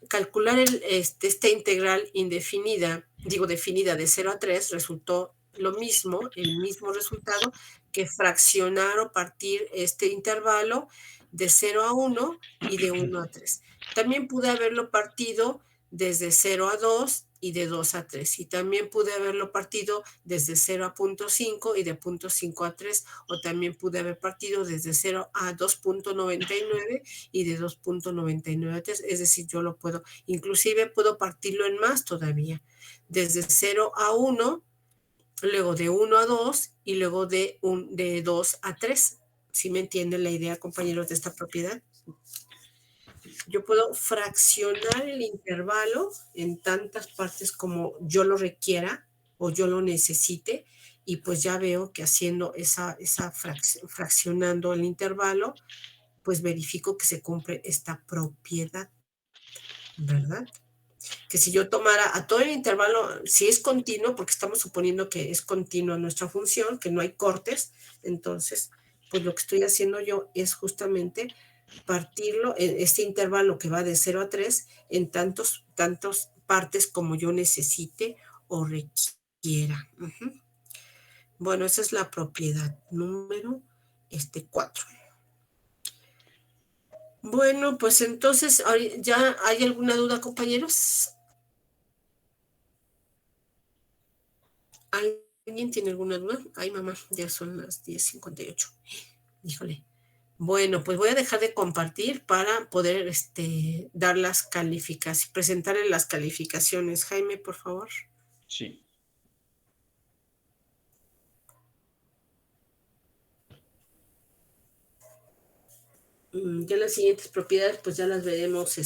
calcular esta integral indefinida, definida de 0 a 3, resultó lo mismo, el mismo resultado que fraccionar o partir este intervalo de 0 a 1 y de 1 a 3. También pude haberlo partido desde 0 a 2 y de 2 a 3. Y también pude haberlo partido desde 0 a 0.5 y de 0.5 a 3. O también pude haber partido desde 0 a 2.99 y de 2.99 a 3. Es decir, yo lo puedo, inclusive puedo partirlo en más todavía. Desde 0 a 1, luego de 1 a 2 y luego de 2 a 3. ¿Sí me entienden la idea, compañeros, de esta propiedad? Yo puedo fraccionar el intervalo en tantas partes como yo lo requiera o yo lo necesite, y pues ya veo que haciendo esa fraccionando el intervalo, pues verifico que se cumple esta propiedad, ¿verdad? Que si yo tomara a todo el intervalo, si es continuo, porque estamos suponiendo que es continua nuestra función, que no hay cortes, entonces, pues lo que estoy haciendo yo es justamente partirlo, este intervalo que va de 0 a 3, en tantas partes como yo necesite o requiera. Bueno, esa es la propiedad número 4. Bueno, pues entonces, ¿ya hay alguna duda, compañeros? ¿Alguien tiene alguna duda? Ay, mamá, ya son las 10:58. Híjole. Bueno, pues voy a dejar de compartir para poder dar las calificaciones, presentarle las calificaciones. Jaime, por favor. Sí. Ya las siguientes propiedades, pues ya las veremos,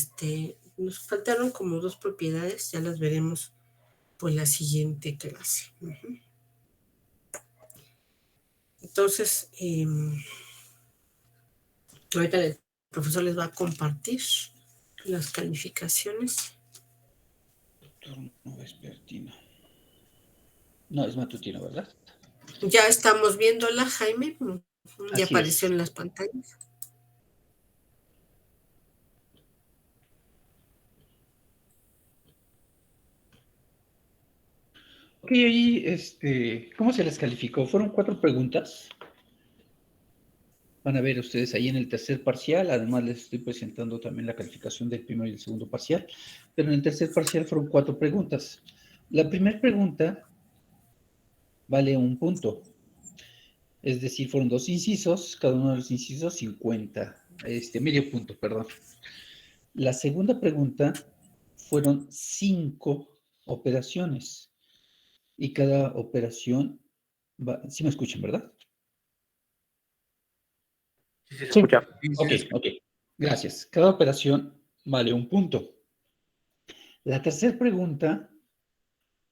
nos faltaron como 2 propiedades, ya las veremos pues la siguiente clase. Entonces, ahorita el profesor les va a compartir las calificaciones. Turno vespertino. No, es matutino, ¿verdad? Ya estamos viéndola, Jaime. Ya Así apareció es. en las pantallas. Ok, ahí, ¿cómo se les calificó? Fueron 4 preguntas. Van a ver ustedes ahí en el tercer parcial. Además, les estoy presentando también la calificación del primero y el segundo parcial. Pero en el tercer parcial fueron 4 preguntas. La primera pregunta vale 1 punto. Es decir, fueron 2 incisos, cada uno de los incisos 50, medio punto, perdón. La segunda pregunta fueron 5 operaciones. Y cada operación ¿sí me escuchan, verdad? Sí, se escucha. Ok. Gracias. Cada operación vale 1 punto. La tercera pregunta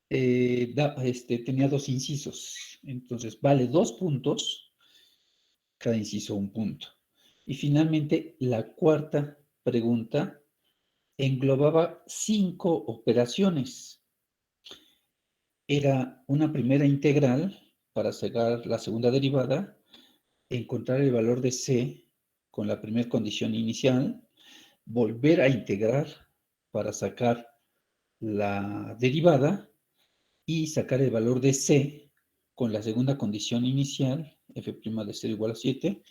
tenía 2 incisos. Entonces, vale 2 puntos. Cada inciso 1 punto. Y finalmente, la cuarta pregunta englobaba 5 operaciones. era una primera integral para sacar la segunda derivada, encontrar el valor de c con la primera condición inicial, volver a integrar para sacar la derivada y sacar el valor de c con la segunda condición inicial, f' de 0 igual a 7,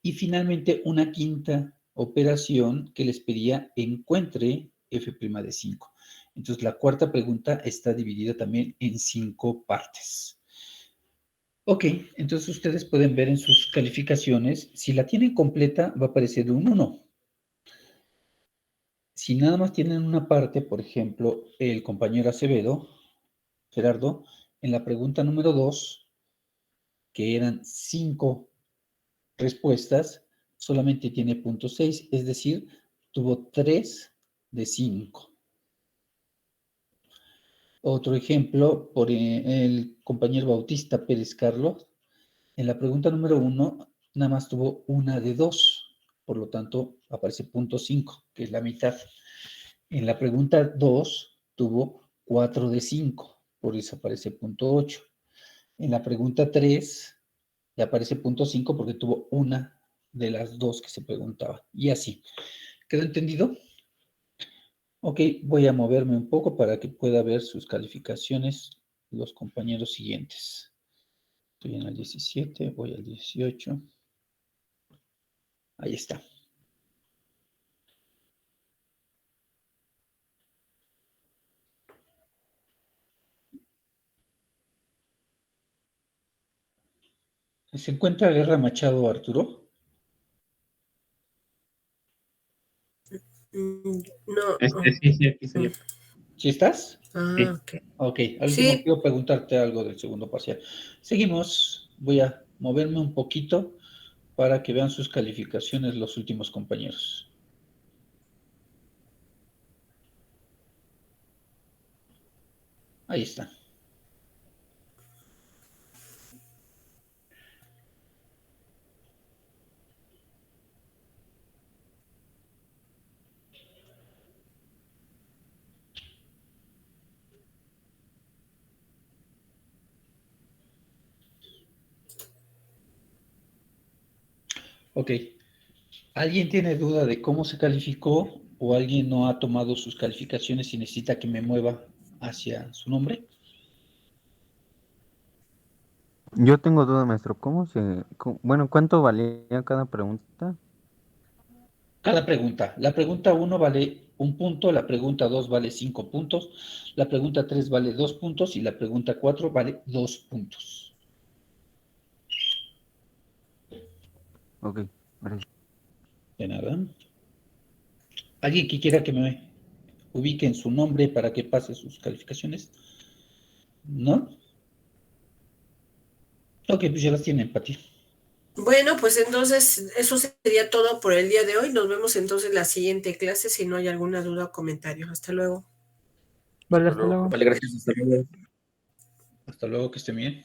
y finalmente una quinta operación que les pedía encuentre f' de 5. Entonces la cuarta pregunta está dividida también en 5 partes. Ok, entonces ustedes pueden ver en sus calificaciones, si la tienen completa va a aparecer un 1. Si nada más tienen una parte, por ejemplo, el compañero Acevedo, Gerardo, en la pregunta número 2, que eran 5 respuestas, solamente tiene 0.6, es decir, tuvo 3 de 5. Otro ejemplo, por el compañero Bautista Pérez Carlos, en la pregunta número 1, nada más tuvo una de 2, por lo tanto aparece 0.5, que es la mitad. En la pregunta 2 tuvo 4 de 5, por eso aparece 0.8. En la pregunta 3 le aparece 0.5 porque tuvo una de las 2 que se preguntaba. Y así. ¿Quedó entendido? Ok, voy a moverme un poco para que pueda ver sus calificaciones los compañeros siguientes. Estoy en el 17, voy al 18. Ahí está. ¿Se encuentra Guerra Machado, Arturo? No. Sí, aquí estoy yo. ¿Sí estás? Ah, ok. Ok, al último Sí. quiero preguntarte algo del segundo parcial. Seguimos, voy a moverme un poquito para que vean sus calificaciones los últimos compañeros. Ahí está. Ok. ¿Alguien tiene duda de cómo se calificó o alguien no ha tomado sus calificaciones y necesita que me mueva hacia su nombre? Yo tengo duda, maestro. Bueno, ¿cuánto valía cada pregunta? Cada pregunta. La pregunta 1 vale 1 punto, la pregunta 2 vale 5 puntos, la pregunta 3 vale 2 puntos y la pregunta 4 vale 2 puntos. Ok, gracias. De nada. ¿Alguien que quiera que me ubique en su nombre para que pase sus calificaciones? ¿No? Ok, pues ya las tienen, Pati. Bueno, pues entonces eso sería todo por el día de hoy. Nos vemos entonces en la siguiente clase si no hay alguna duda o comentario. Hasta luego. Vale, Hasta hasta luego. Vale, gracias. Hasta luego. Hasta luego, que estén bien.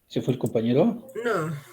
¿Se fue el compañero? No.